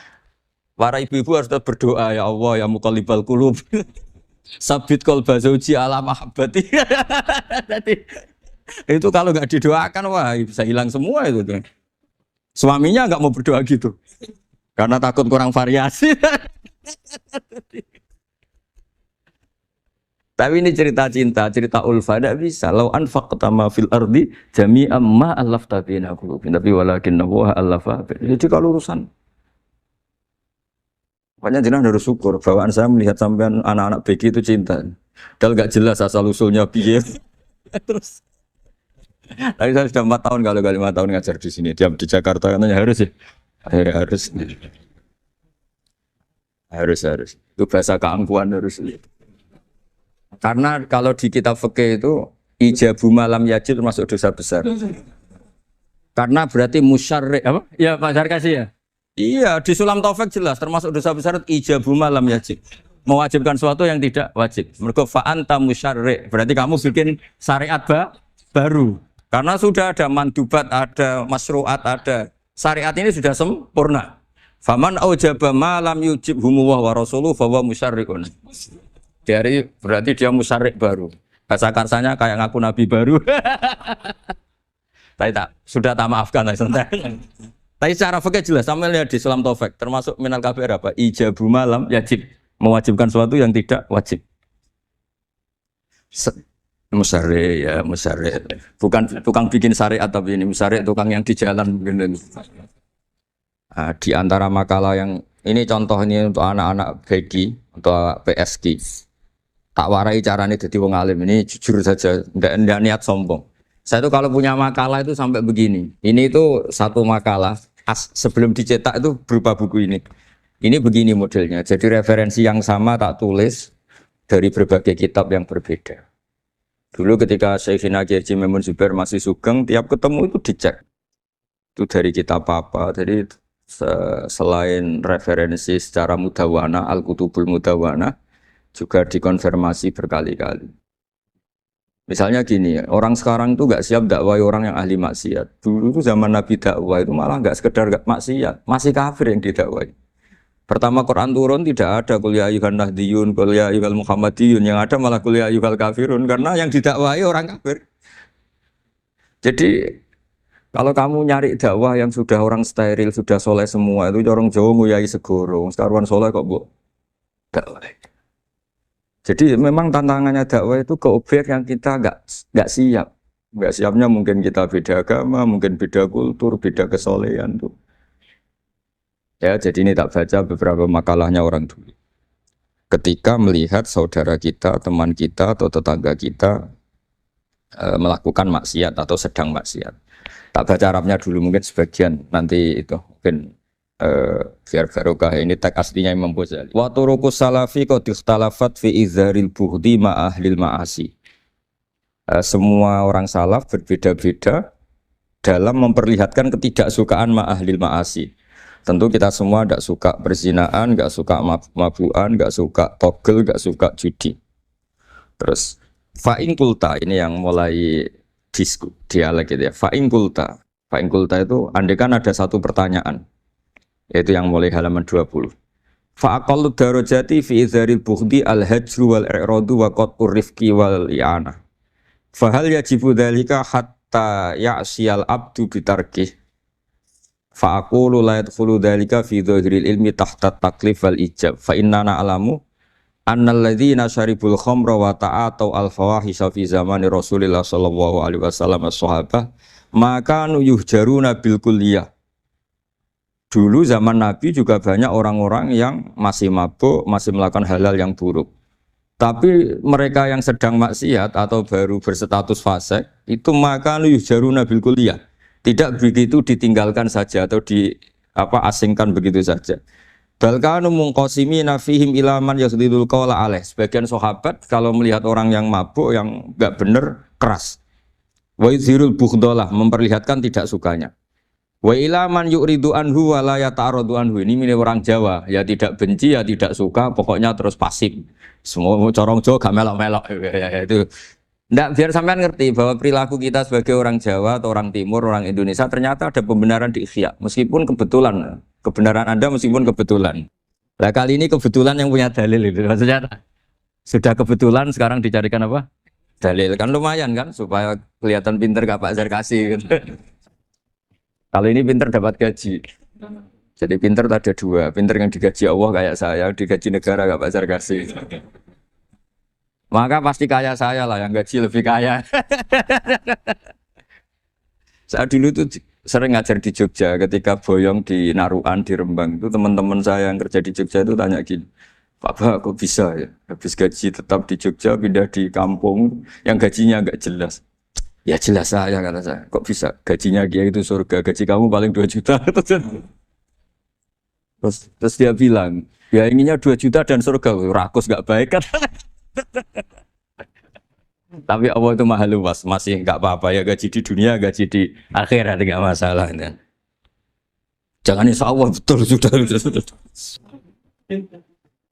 Speaker 1: para ibu-ibu harus berdoa ya Allah ya muqallibal qulub. Sabit qalba zauji ala mahabbati. Itu kalau nggak didoakan wah bisa hilang semua itu. Suaminya nggak mau berdoa gitu. Karena takut kurang variasi. Tapi ini cerita cinta, cerita ulfa tidak bisa. Lau anfaqta ma fil ardi jami'an ma allafta baina qulubihim. Tapi walakin Allah allafa. Jadi kalau urusan makanya jenengan harus syukur. Bawaan saya melihat sampean anak-anak BG itu cinta. Padahal nggak jelas asal usulnya piye. Terus tapi saya sudah 4 tahun kalau 5 tahun ngajar di sini. Diam di Jakarta katanya harus ya. Akhirnya harus. Itu bahasa keangkuhan harus. Karena kalau di kitab fikih itu ijabu malam yajib termasuk dosa besar. Karena berarti musyarri apa? Ya Pak Sarkasi ya. Iya di Sulam Taufik jelas termasuk dosa besar ijabu malam yajib. Mewajibkan sesuatu yang tidak wajib. Mergo fa anta musyarri. Berarti kamu bikin syariat baru. Karena sudah ada mandubat, ada masyru'at, ada syariat ini sudah sempurna. Faman aujaba ma lam yujibhu wa rasuluhu fa huwa musyarri'un. Dari berarti dia musyarrik baru. Bahasa karsanya kayak ngaku nabi baru. Tapi sudah tak maafkan lah santai. Tapi secara fikih jelas sama lihat di Sulam Taufik termasuk minal kabir apa? Ijabu malam yajib, mewajibkan sesuatu yang tidak wajib. Musyarrik ya musyarrik. Bukan bikin syariat tapi ini musyarrik tukang yang di jalan mungkin. Di antara makalah yang ini contoh ini untuk anak-anak BG untuk PSG. Tak warai caranya jadi wong alim ini jujur saja, enggak niat sombong. Saya itu kalau punya makalah itu sampai begini. Ini itu satu makalah sebelum dicetak itu berupa buku ini. Ini begini modelnya. Jadi referensi yang sama tak tulis dari berbagai kitab yang berbeda. Dulu ketika Syekhina Kiai Memun Zubair masih sugeng, tiap ketemu itu dicek. Itu dari kitab apa? Jadi selain referensi secara mudawana, Al-Kutubul Mudawana, juga dikonfirmasi berkali-kali. Misalnya gini, orang sekarang itu nggak siap dakwah orang yang ahli maksiat. Dulu itu zaman Nabi dakwah itu malah nggak sekedar nggak maksiat, masih kafir yang didakwai. Pertama Quran turun tidak ada qul ya ayyuhan nahdiyun, qul ya ayyuhal muhammadiyun, yang ada malah qul ya ayyuhal kafirun karena yang didakwai orang kafir. Jadi kalau kamu nyari dakwah yang sudah orang steril, sudah soleh semua itu orang Jawa nguyai segoro, sekarang soleh kok bu dakwah. Jadi memang tantangannya dakwah itu ke objek yang kita nggak siap. Nggak siapnya mungkin kita beda agama, mungkin beda kultur, beda kesolehan tuh. Ya, jadi ini tak baca beberapa makalahnya orang dulu. Ketika melihat saudara kita, teman kita atau tetangga kita melakukan maksiat atau sedang maksiat. Tak baca Arabnya dulu mungkin sebagian, nanti itu mungkin biar barokah. Ini teks aslinya Imam Ghazali. Wa turuqus salafi qad ikhtalafat fi izharil bughdi ma ahlil ma'asi. Semua orang salaf berbeda-beda dalam memperlihatkan ketidaksukaan ma ahlil ma'asi. Tentu kita semua tidak suka perzinaan, nggak suka mabuan, nggak suka togel, nggak suka judi. Terus fa'in kulta ini yang mulai dialek gitu ya. Fa'in kulta itu andaikan ada satu pertanyaan, yaitu yang mulai halaman 20. Fa'aqallu darajati fi izharil bughdi al-hajru wal i'radu wa qat'ur rifqi wal i'anah. Fahal yajibu dzalika hatta ya'siyal abdu bitarkih. Fa'aqulu la yadkhulu dzalika fi dhahiril ilmi tahta taklif wal ijab. Fa innana na'lamu annal ladzina syaribul khamra wa ta'atau al-fawahisha fi zamani Rasulillah sallallahu alaihi wasallam as-sahabah maka yuhjaruna bil kulliyah. Dulu zaman Nabi juga banyak orang-orang yang masih mabuk, masih melakukan hal-hal yang buruk. Tapi mereka yang sedang maksiat atau baru berstatus fasik, itu maka yuhjaruna bil kulliyah. Tidak begitu ditinggalkan saja atau asingkan begitu saja. Balkanu munqasimina fihim ilaman yasdidul qawla alaih. Sebagian sahabat kalau melihat orang yang mabuk, yang enggak benar, keras. Wa yuzhirul bughdalah, memperlihatkan tidak sukanya. Wa ilaman yu'ridu anhu wa la yata'aradu anhu. Ini milik orang Jawa, ya tidak benci, ya tidak suka, pokoknya terus pasif. Semua corong Jawa gak melok-melok ya, itu. Nggak, biar sampean ngerti bahwa perilaku kita sebagai orang Jawa atau orang Timur, orang Indonesia ternyata ada pembenaran di ikhya, meskipun kebetulan. Kebenaran Anda meskipun kebetulan. Nah kali ini kebetulan yang punya dalil itu. Maksudnya sudah kebetulan sekarang dicarikan apa? Dalil. Kan lumayan kan supaya kelihatan pinter gak Pak Zarkasi gitu. Kalau ini pinter dapat gaji. Jadi pinter ada dua. Pinter yang digaji Allah kayak saya, digaji negara gak Pak Zarkasi. Maka pasti kaya saya lah yang gaji lebih kaya. Saat dulu tuh sering ngajar di Jogja, ketika boyong di Naruan, di Rembang itu teman-teman saya yang kerja di Jogja itu tanya gini, Pak kok bisa ya habis gaji tetap di Jogja pindah di kampung yang gajinya agak jelas. Ya jelas saya, kata saya, kok bisa gajinya dia itu surga, gaji kamu paling 2 juta. Terus dia bilang, ya inginnya 2 juta dan surga, rakus gak baik kan. Tapi Allah itu maha luas, masih nggak apa-apa ya, gaji di dunia, gaji di akhirat nggak masalah. Kan? Jangan insya Allah betul sudah.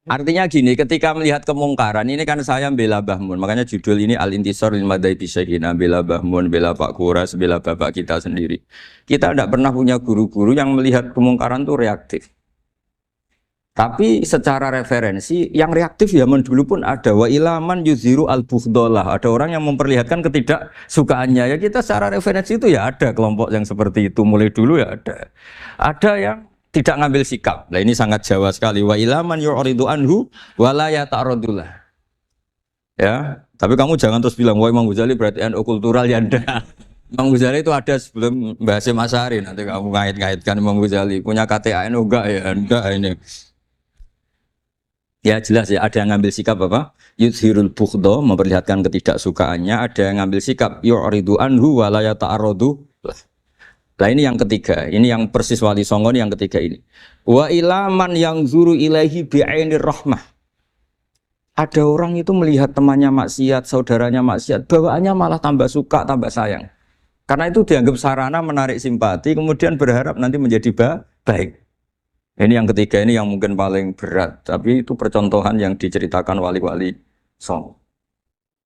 Speaker 1: Artinya gini, ketika melihat kemungkaran ini kan saya bela Mbah Mun, makanya judul ini Al-Intisar lil Madhabi Syekhina, bela Mbah Mun, bela Pak Kuras, bela bapak kita sendiri. Kita tidak pernah punya guru-guru yang melihat kemungkaran itu reaktif. Tapi secara referensi yang reaktif zaman dulu pun ada. Wa ilaman yuziru al-bughdalah. Ada orang yang memperlihatkan ketidaksukaannya. Ya kita secara referensi itu ya ada kelompok yang seperti itu mulai dulu ya ada. Ada yang tidak ngambil sikap. Nah ini sangat Jawa sekali. Wa ilaman yu'ridu anhu wa la yata'radullah. Ya, tapi kamu jangan terus bilang wah Imam Ghazali berarti NU kultural ya enggak. Imam Ghazali itu ada sebelum bahas Mas Ari, nanti kamu ngait-ngaitkan Imam Ghazali punya KTA NU enggak ya? Enggak ini. Ya jelas ya, ada yang ngambil sikap apa? Yuzhirul bughda, memperlihatkan ketidaksukaannya. Ada yang ngambil sikap yu'ridu anhu wa la yata'arradu. Nah ini yang ketiga, ini yang persis Wali Songo ini yang ketiga ini. Wa ilaman yang zuru ilaihi bi'ainir rahmah. Ada orang itu melihat temannya maksiat, saudaranya maksiat, bawaannya malah tambah suka, tambah sayang. Karena itu dianggap sarana menarik simpati, kemudian berharap nanti menjadi baik. Ini yang ketiga ini yang mungkin paling berat, tapi itu percontohan yang diceritakan wali-wali Songo.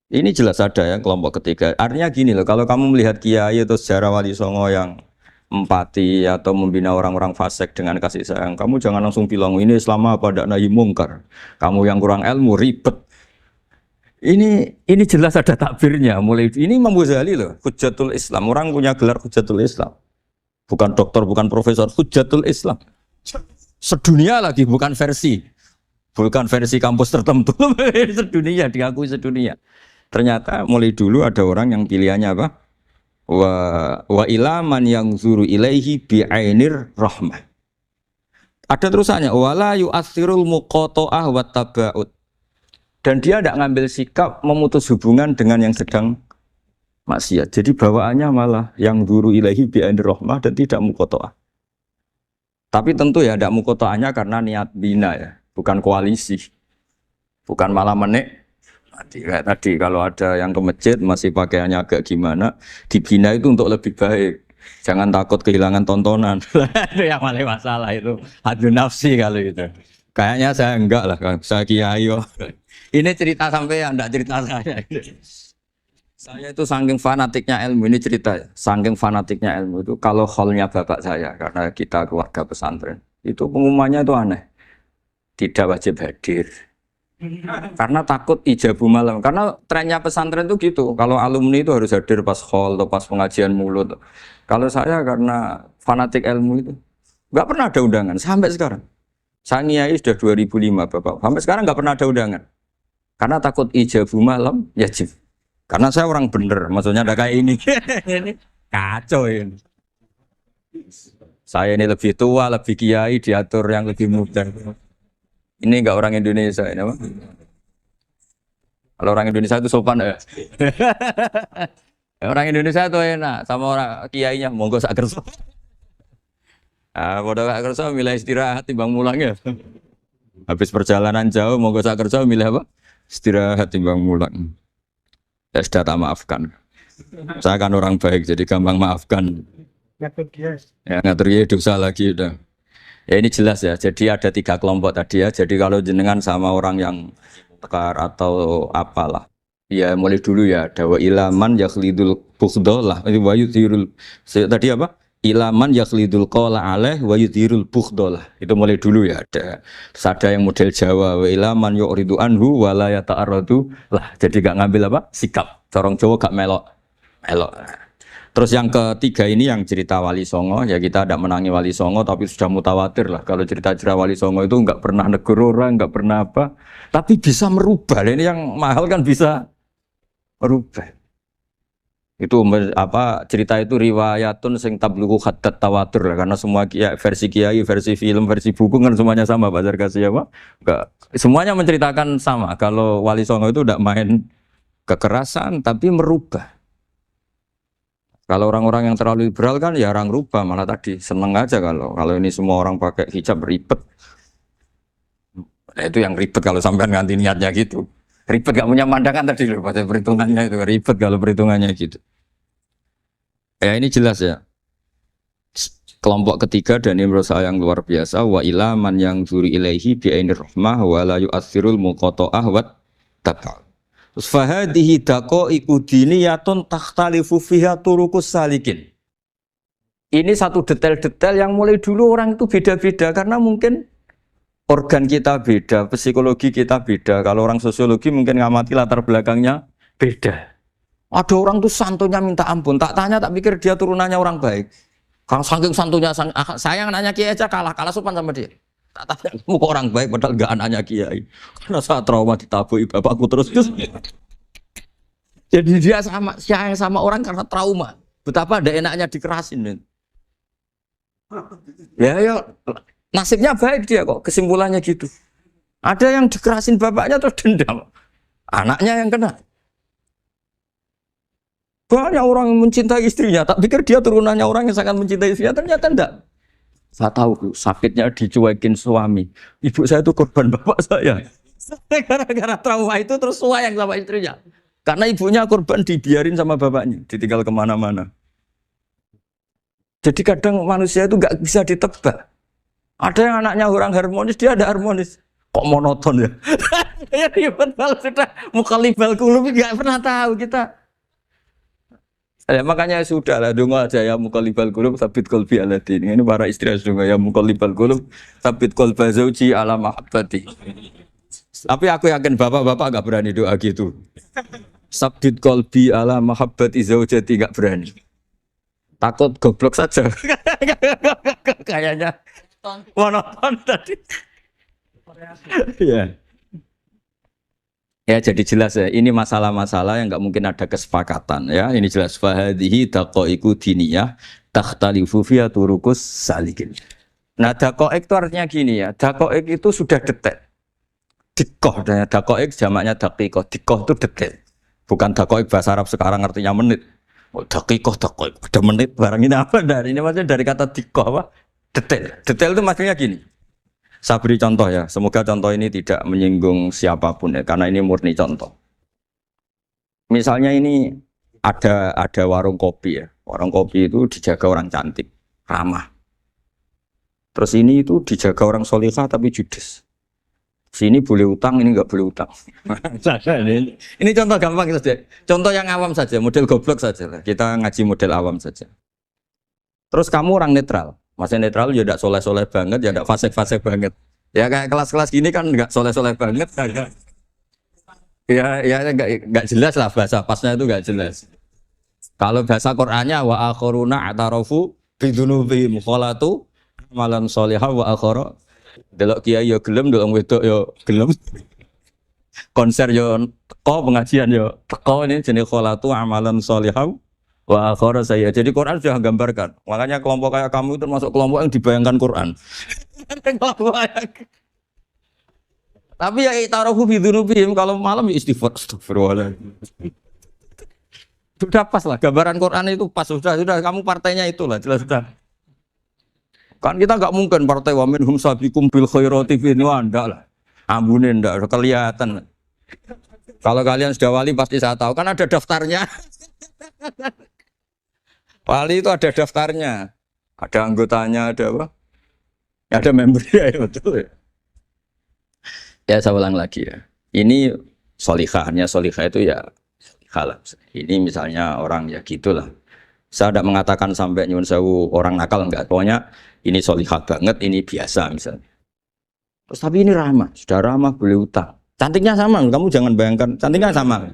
Speaker 1: Ini jelas ada ya kelompok ketiga. Artinya gini loh, kalau kamu melihat kiai atau sejarah wali Songo yang empati atau membina orang-orang fasik dengan kasih sayang, kamu jangan langsung bilang ini Islam apa tidak nahi mungkar. Kamu yang kurang ilmu ribet. Ini jelas ada takbirnya. Mulai ini Imam Ghazali loh, Hujjatul Islam. Orang punya gelar Hujjatul Islam. Bukan dokter, bukan profesor, Hujjatul Islam. Sedunia lagi, bukan versi. Bukan versi kampus tertentu. Sedunia, diakui sedunia. Ternyata mulai dulu ada orang yang pilihannya apa? Wa ilaman yang zuru ilaihi bi'ainir rahmah. Ada terusannya, wala yu'athirul muqata'ah wa taba'ud. Dan dia tidak ngambil sikap memutus hubungan dengan yang sedang maksiat. Jadi bawaannya malah yang zuru ilaihi bi'ainir rahmah dan tidak muqata'ah. Tapi tentu ya tidak muqata'ahnya karena niat bina ya, bukan koalisi. Bukan malah menik. Tadi kalau ada yang ke masjid masih pakaiannya agak gimana, dibina itu untuk lebih baik. Jangan takut kehilangan tontonan. Itu yang paling masalah itu. Hadu nafsi kalau itu. Kayaknya saya enggak lah, saya kiai. Ini cerita sampai yang enggak cerita saya. Saya itu saking fanatiknya ilmu, ini cerita ya. Saking fanatiknya ilmu itu kalau hallnya bapak saya, karena kita keluarga pesantren, itu pengumumannya itu aneh. Tidak wajib hadir. Karena takut ijabu malam. Karena trennya pesantren itu gitu. Kalau alumni itu harus hadir pas hall atau pas pengajian mulut. Kalau saya karena fanatik ilmu itu nggak pernah ada undangan sampai sekarang. Saya ngiyai sudah 2005 Bapak. Sampai sekarang nggak pernah ada undangan. Karena takut ijabu malam yajib. Karena saya orang bener, maksudnya ada kayak ini. Ini kacau ini. Saya ini lebih tua, lebih kiai, diatur yang lebih muda. Ini enggak orang Indonesia ini apa? Kalau orang Indonesia itu sopan ya. Orang Indonesia itu enak sama orang kiainya monggo sak kersa. Ah, padha sak kersa milih istirahat timbang mulang ya. Habis perjalanan jauh monggo sak kersa milih apa? Istirahat timbang mulang. Ya sudah tak maafkan. Saya kan orang baik jadi gampang maafkan. Ngatur dia. Ya ngatur dia dosa lagi udah. Ya ini jelas ya. Jadi ada 3 kelompok tadi ya. Jadi kalau jenengan sama orang yang tekar atau apalah. Ya mulai dulu ya. Dawa ilaman yakhlidul bughdollah. Wa yudhirul. Tadi apa? Ilaman yakhlidul qala alaih wa yudhirul bughdollah. Itu mulai dulu ya. Terus ada yang model Jawa. Wa ilaman yu'ridu anhu wa la yata'arradu lah. Jadi gak ngambil apa? Sikap. Corong Jawa gak melok. Terus yang ketiga ini yang cerita Wali Songo, ya kita tidak menangi Wali Songo tapi sudah mutawatir lah. Kalau cerita-cerita Wali Songo itu nggak pernah negur orang, nggak pernah apa, tapi bisa merubah. Ini yang mahal kan bisa merubah. Itu apa cerita itu riwayatun sing tablughu hadat tawatur lah. Karena semua versi kiai, versi film, versi buku kan semuanya sama. Bazar kasih apa? Enggak. Semuanya menceritakan sama. Kalau Wali Songo itu tidak main kekerasan tapi merubah. Kalau orang-orang yang terlalu liberal kan ya orang rubah, malah tadi seneng aja kalau ini semua orang pakai hijab ribet. Nah, itu yang ribet kalau sampai ganti niatnya gitu. Ribet gak punya pandangan tadi loh pada perhitungannya itu ribet kalau perhitungannya gitu. Ya ini jelas ya. Kelompok ketiga dan ini menurut saya yang luar biasa wa ilaman yang zuri ilaihi bi ainir rahmah wa la yu'athirul muqata'ah wa tabal. Fahadihi daqaiqu diniyatun takhtalifu fiha turuqus salikin. Ini satu detail-detail yang mulai dulu orang itu beda-beda karena mungkin organ kita beda, psikologi kita beda. Kalau orang sosiologi mungkin ngamati latar belakangnya beda. Ada orang tuh santunya minta ampun, tak tanya tak pikir dia turunannya orang baik. Kalau saking santunya saya nanya kiai aja kalah sopan sama dia. Tak tanya kamu kok orang baik padahal enggak anaknya kiai. Karena saya trauma ditabui bapakku terus. Jadi dia sayang sama orang karena trauma. Betapa ada enaknya dikerasin. Ya, nasibnya baik dia kok, kesimpulannya gitu. Ada yang dikerasin bapaknya terus dendam. Anaknya yang kena. Banyak orang yang mencintai istrinya, tak pikir dia turunannya orang yang sangat mencintai istrinya, ternyata enggak. Saya tahu sakitnya dicuekin suami. Ibu saya itu korban bapak saya. Gara-gara trauma itu terus sayang sama istrinya. Karena ibunya korban dibiarin sama bapaknya, ditinggal kemana-mana. Jadi kadang manusia itu nggak bisa ditebak. Ada yang anaknya orang harmonis, dia ada harmonis. Kok monoton ya? Ya ribet banget sudah. Mukhalifal qulub nggak pernah tahu kita. Ya, makanya sudah lah, donga aja ya mukhalifal qulub sabit qalbi ala din. Ini para istri harus donga ya mukhalifal qulub sabit qalba zauji ala mahabbati. Tapi aku yakin bapak-bapak gak berani doa gitu. Sabit qalbi ala mahabbati zaujati gak berani. Takut goblok saja. Kayaknya monoton tadi. Ya. Ya jadi jelas ya, ini masalah-masalah yang nggak mungkin ada kesepakatan ya. Ini jelas fahadihi daqaiqu diniyah takhtalifu fiha turuqus salikin. Nah, daqaiq itu artinya gini ya. Daqaiq itu sudah detail. Dikoh, daqaiq jamaknya daqiqah. Dikoh itu detail. Bukan daqaiq bahasa Arab sekarang artinya menit. Oh, daqiqah, daqaiq. Ada menit barang ini apa dari ini maksudnya dari kata dikoh apa? Detail. Detail itu maksudnya gini. Saya beri contoh ya, semoga contoh ini tidak menyinggung siapapun ya, karena ini murni contoh. Misalnya ini ada warung kopi ya, warung kopi itu dijaga orang cantik, ramah. Terus ini itu dijaga orang solihah tapi judes. Sini boleh utang, ini nggak boleh utang. Ini contoh gampang saja, contoh yang awam saja, model goblok saja lah. Kita ngaji model awam saja. Terus kamu orang netral. Masih netral ya tidak soleh-soleh banget, ya tidak fasik-fasik banget. Ya kayak kelas-kelas gini kan nggak soleh-soleh banget, agak. Ya nggak jelas lah bahasa pasnya itu nggak jelas. Kalau bahasa Qur'annya wa akharuna atarafu bidunubihim kholatu malan solihah wa akhara. Delok kiai ya gelem, delok wedok ya gelem. Konser ya teko, pengajian ya teko, ini jenis kholatu amalan solihah. Wa akhara saya. Jadi Quran sudah gambarkan. Makanya kelompok kayak kamu itu termasuk kelompok yang dibayangkan Quran. Tapi ya taruhu bidunubihim kalau malam ya istighfar. Astagfirullah. Sudah pas lah gambaran Quran itu pas sudah kamu partainya itulah jelas sudah. Kan kita enggak mungkin partai wa minhum sabiqum bil khairati fi ndak lah. Ambune ndak kelihatan. Kalau kalian sudah wali pasti saya tahu kan ada daftarnya. Wali itu ada daftarnya, ada anggotanya, ada apa? Ada membernya ya betul ya. Ya saya ulang lagi ya. Ini solihahnya solihah itu ya solihah. Ini misalnya orang ya gitulah. Saya tidak mengatakan sampai nyuwun sewu orang nakal enggak. Pokoknya ini solihah banget, ini biasa misalnya. Terus tapi ini ramah, sudah ramah boleh utang. Cantiknya sama, kamu jangan bayangkan cantiknya sama.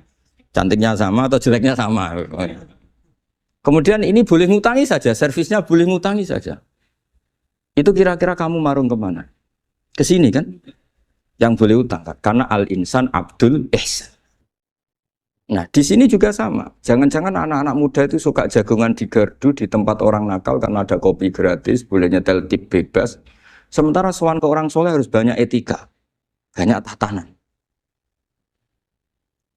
Speaker 1: Cantiknya sama atau jeleknya sama. Kemudian ini boleh ngutangi saja, servisnya boleh ngutangi saja. Itu kira-kira kamu marung kemana? Ke sini kan? Yang boleh utang kan? Karena al-insan abdul ihsan. Nah di sini juga sama. Jangan-jangan anak-anak muda itu suka jagongan di gardu di tempat orang nakal karena ada kopi gratis, boleh nyetel tip bebas. Sementara sowan ke orang soleh harus banyak etika, banyak tatanan.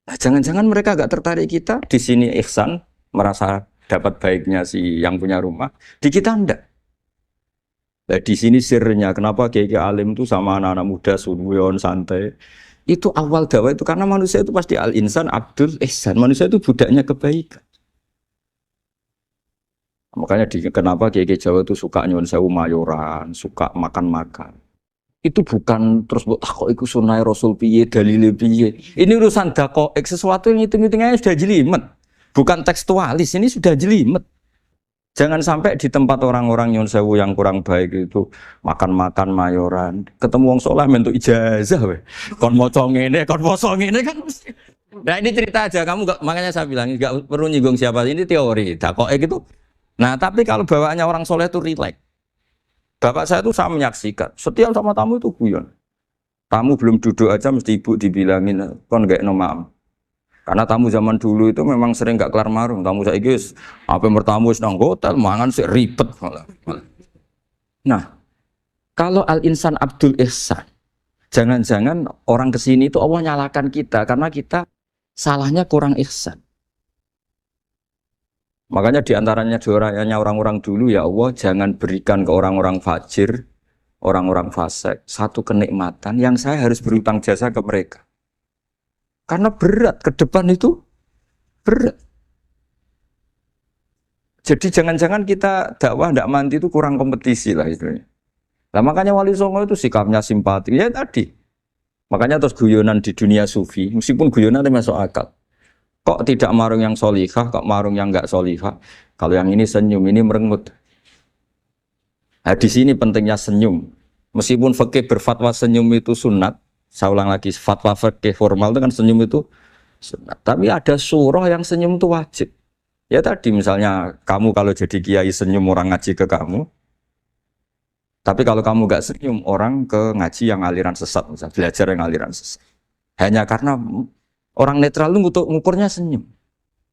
Speaker 1: Nah jangan-jangan mereka agak tertarik kita di sini ihsan, merasa dapat baiknya si yang punya rumah, di kita enggak. Nah, di sini sirnya kenapa kiai alim itu sama anak-anak muda sunuyon santai. Itu awal dakwah itu karena manusia itu pasti al-insan abdul ihsan. Manusia itu budaknya kebaikan. Makanya kenapa kiai Jawa itu suka nyuwun sewu mayoran, suka makan-makan. Itu bukan terus buat kok iku sunai Rasul piye dalile piye. Ini urusan dakoek sesuatu yang hitung-hitungannya sudah jelimet. Bukan tekstualis, ini sudah jelimet. Jangan sampai di tempat orang-orang nyuwun sewu yang kurang baik itu makan-makan mayoran, ketemu wong saleh mentuk ijazah we. Kon maca ngene, kon poso ngene kan. Nah ini cerita aja, kamu enggak, makanya saya bilang enggak perlu nyinggung siapa, ini teori. Dakoek itu. Nah, tapi kalau bawaannya orang soleh itu rileks. Bapak saya itu saya menyaksikan, setiap sama tamu itu guyon. Tamu belum duduk aja mesti ibu dibilangin kon gak nomam. Karena tamu zaman dulu itu memang sering gak kelar marung. Tamu saya guys, apa bertamu nang hotel, mangan sih ribet. Nah, kalau al-insan abdul ihsan, jangan-jangan orang kesini itu Allah nyalakan kita karena kita salahnya kurang ihsan. Makanya diantaranya doanya orang-orang dulu ya Allah jangan berikan ke orang-orang fajir, orang-orang fasik satu kenikmatan yang saya harus berutang jasa ke mereka. Karena berat, ke depan itu berat. Jadi jangan-jangan kita dakwah tidak mandi itu kurang kompetisi lah itu. Lah makanya Wali Songo itu sikapnya simpati. Ya tadi. Makanya terus guyonan di dunia sufi, meskipun guyonan itu masuk akal. Kok tidak marung yang solihah, kok marung yang enggak solihah? Kalau yang ini senyum, ini merengut. Nah, di sini pentingnya senyum. Meskipun fikih berfatwa senyum itu sunat, saya ulang lagi, fatwa fikih formal itu kan senyum itu sunat. Tapi ada surah yang senyum itu wajib. Ya tadi misalnya kamu kalau jadi kiai senyum orang ngaji ke kamu, tapi kalau kamu nggak senyum orang ke ngaji yang aliran sesat, misalnya belajar yang aliran sesat. Hanya karena orang netral itu untuk ngukurnya senyum.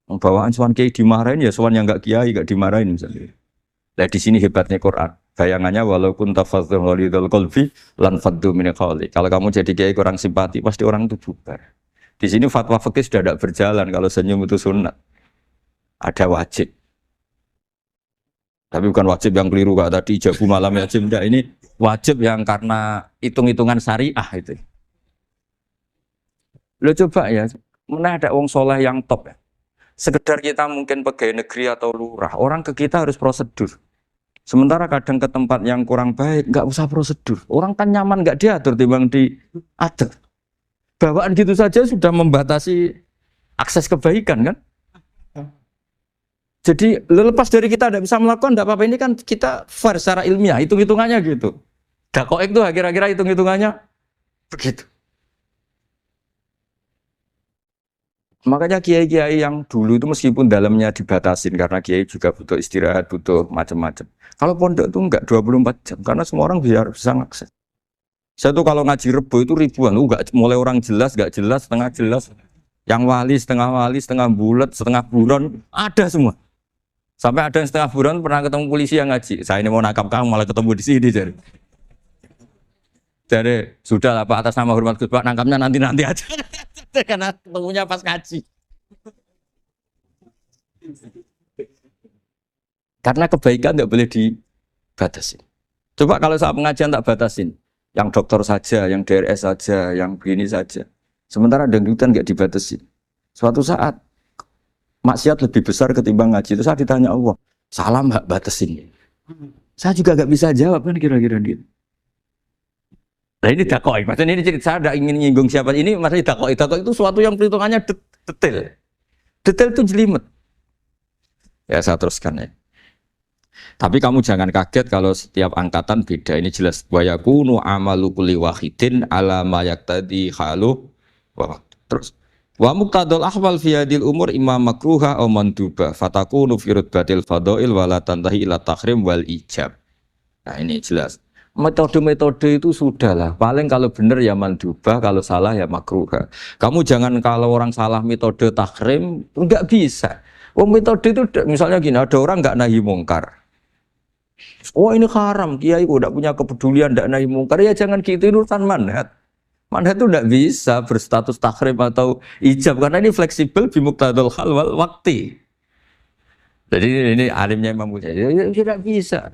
Speaker 1: Bawaan sowan kiai dimarahin ya sowan yang nggak kiai nggak dimarahin misalnya. Nah di sini hebatnya Quran. Bayangannya walaupun tafadzul ghalidul qalbi lan faddu min qawli. Kalau kamu jadi kiai kurang simpati pasti orang itu bubar. Di sini fatwa fikih sudah tidak berjalan kalau senyum itu sunat. Ada wajib. Tapi bukan wajib yang keliru kak tadi jabu malam wajib enggak, ini wajib yang karena hitung-hitungan syariah itu. Lo coba ya, mana ada wong soleh yang top ya. Sekedar kita mungkin pegawai negeri atau lurah, orang ke kita harus prosedur. Sementara kadang ke tempat yang kurang baik, nggak usah prosedur. Orang kan nyaman nggak diatur timbang diatur. Bawaan gitu saja sudah membatasi akses kebaikan kan? Jadi lepas dari kita tidak bisa melakukan, tidak apa-apa. Ini kan kita fair secara ilmiah, hitung-hitungannya gitu. Dakoek itu kira-kira hitung-hitungannya begitu. Makanya kiai-kiai yang dulu itu meskipun dalamnya dibatasin karena kiai juga butuh istirahat, butuh macam-macam. Kalau pondok itu enggak 24 jam karena semua orang bisa ngakses. Saya tuh kalau ngaji Rebo itu ribuan, enggak mulai orang jelas, enggak jelas, setengah jelas, yang wali, setengah bulat, setengah buron, ada semua. Sampai ada yang setengah buron pernah ketemu polisi yang ngaji. Saya ini mau nangkap kamu malah ketemu di sini jadi. Jadi sudah lah Pak atas nama hormat Gus Pak nangkapnya nanti aja. Karena ketemunya pas ngaji. Karena kebaikan tidak boleh dibatasi. Coba kalau saat pengajian tak batasin, yang dokter saja, yang DRS saja, yang begini saja. Sementara dangdutan nggak dibatasi. Suatu saat maksiat lebih besar ketimbang ngaji. Itu saya ditanya Allah, salah mbak batasin. Saya juga nggak bisa jawab kan kira-kira gitu. Nah ini dakoi, maksudnya ini cerita saya tidak ingin nyinggung siapa ini, maksudnya dakoi itu suatu yang perhitungannya detail. Detail itu jelimet. Ya saya teruskan ya. Tapi kamu jangan kaget kalau setiap angkatan beda. Ini jelas wa yakunu amalu kulli wahidin ala ma yaqtadi halu. Terus wa muqtadul ahwal fi hadil umur imma makruha aw manduba fatakunu fi rutbatil fadail wala tantahi ila tahrim wal ijab. Nah ini jelas. Metode-metode itu sudahlah. Paling kalau benar ya mandubah, kalau salah ya makruha. Kamu jangan kalau orang salah metode tahrim, enggak bisa. Oh metode itu misalnya gini, ada orang enggak nahi mungkar. Oh ini haram, kiai udah punya kepedulian enggak nahi mungkar. Ya jangan gitu, itu urusan manhat. Manhat itu enggak bisa berstatus tahrim atau ijab karena ini fleksibel bimuqtadul hal wal waqti. Jadi ini alimnya Imam Ghazali. Ya, tidak bisa.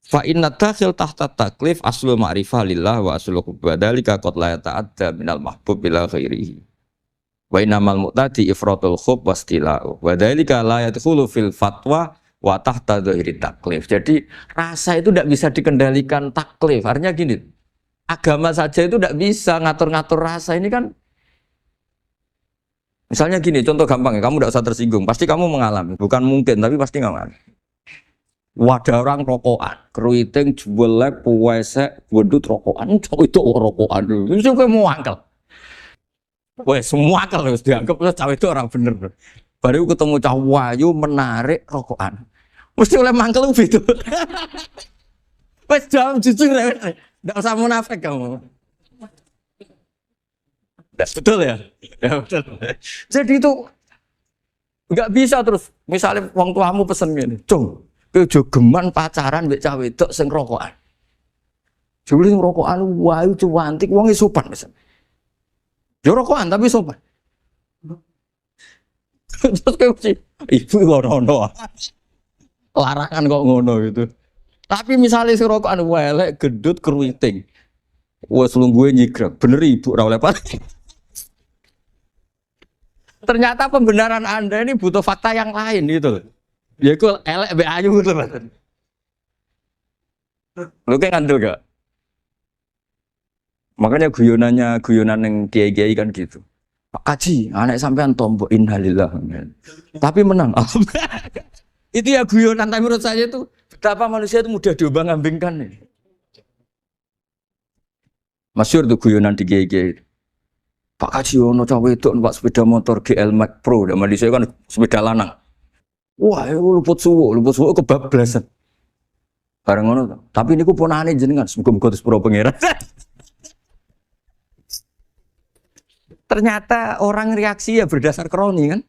Speaker 1: Fa inna dakhil tahta taklif aslu ma'rifah lillah wa aslu kubadalika qad la yata'adda minal mahbub bila ghairihi wa innamal mu'tadi ifratul khub wastila'u wa dalika la yadkhulu fil fatwa wa tahta dhahiri taklif. Jadi rasa itu tidak bisa dikendalikan taklif. Artinya gini, agama saja itu tidak bisa ngatur-ngatur rasa. Ini kan misalnya gini, contoh gampang ya, kamu tidak usah tersinggung, pasti kamu mengalami, bukan mungkin tapi pasti mengalami. Wadah orang rokokan, keriting, jualek, puwesek, wedut rokokan, itu rokokan dulu. Itu kayak mau angkel. Wah, semua angkel harus dianggap cawe itu orang bener. Baru ketemu cah wayu menarik rokokan. Mesti oleh mangkel itu. Wes jawab jujur, enggak usah munafik kamu. Betul ya? Ya betul. Jadi itu enggak bisa terus. Misalnya wong tuamu pesen ngene, "Cung, kowe aja geman pacaran mbek cah wedok sing rokokan." Jebule sing rokokan wayu cuantik wong sopan pesen. Yo rokokan tapi sopan. Terus kowe mesti ibu ngono. Larangan kok ngono gitu. Tapi misalnya sing rokokan welek gendut keriting. Wes lungguhe nyigrek, bener ibu ora oleh pati. Ternyata pembenaran Anda ini butuh fakta yang lain gitu loh. Ya itu elek be ayu gitu Mas. Lu kayak ngandel gak? Makanya guyonan yang kiai-kiai kan gitu. Pak Kaji, anak sampean tombok innalillah. Tapi menang. Itu ya guyonan, tapi menurut saya itu betapa manusia itu mudah diombang-ambingkan nih. Masyhur tuh guyonan di kiai-kiai. Pak Kaji ono cawe itu numpak sepeda motor GL Max Pro, dan di saya kan sepeda lanang. Wah, luput suwo kebablasan. Bareng ngono to. Tapi niku ponakane jenengan, muga-muga terus pura pangeran. Ternyata orang reaksi ya berdasar kroni kan.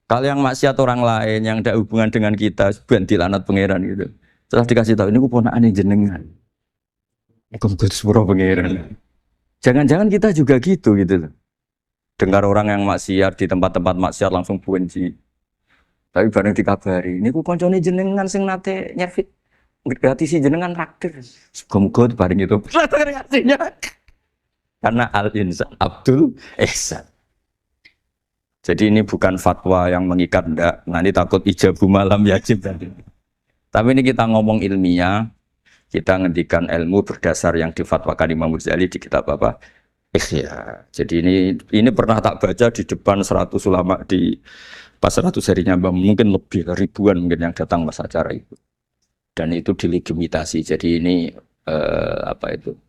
Speaker 1: Kalau yang maksiat orang lain yang tidak hubungan dengan kita, ben dilanat pangeran gitu. Setelah dikasih tahu ini ku ponakane jenengan. Muga-muga terus pura pangeran. Jangan-jangan kita juga gitu loh. Dengar orang yang maksiat di tempat-tempat maksiat langsung benci. Tapi bareng dikabari, ini ku koncone jenengan sing nate nyervit gratis jenengan traktir. Muga-muga bareng itu. Reaksinya. Karena al-insan Abdul Ihsan. Jadi ini bukan fatwa yang mengikat ndak. Nanti takut ijabu malam yajib tadi. Tapi ini kita ngomong ilmiah. Kita ngendikan ilmu berdasar yang difatwakan Imam Ghazali di kitab apa? Ihya. Jadi ini pernah tak baca di depan 100 ulama di pas 100 harinya mungkin lebih ribuan mungkin yang datang pas acara itu. Dan itu dilegitimasi. Jadi ini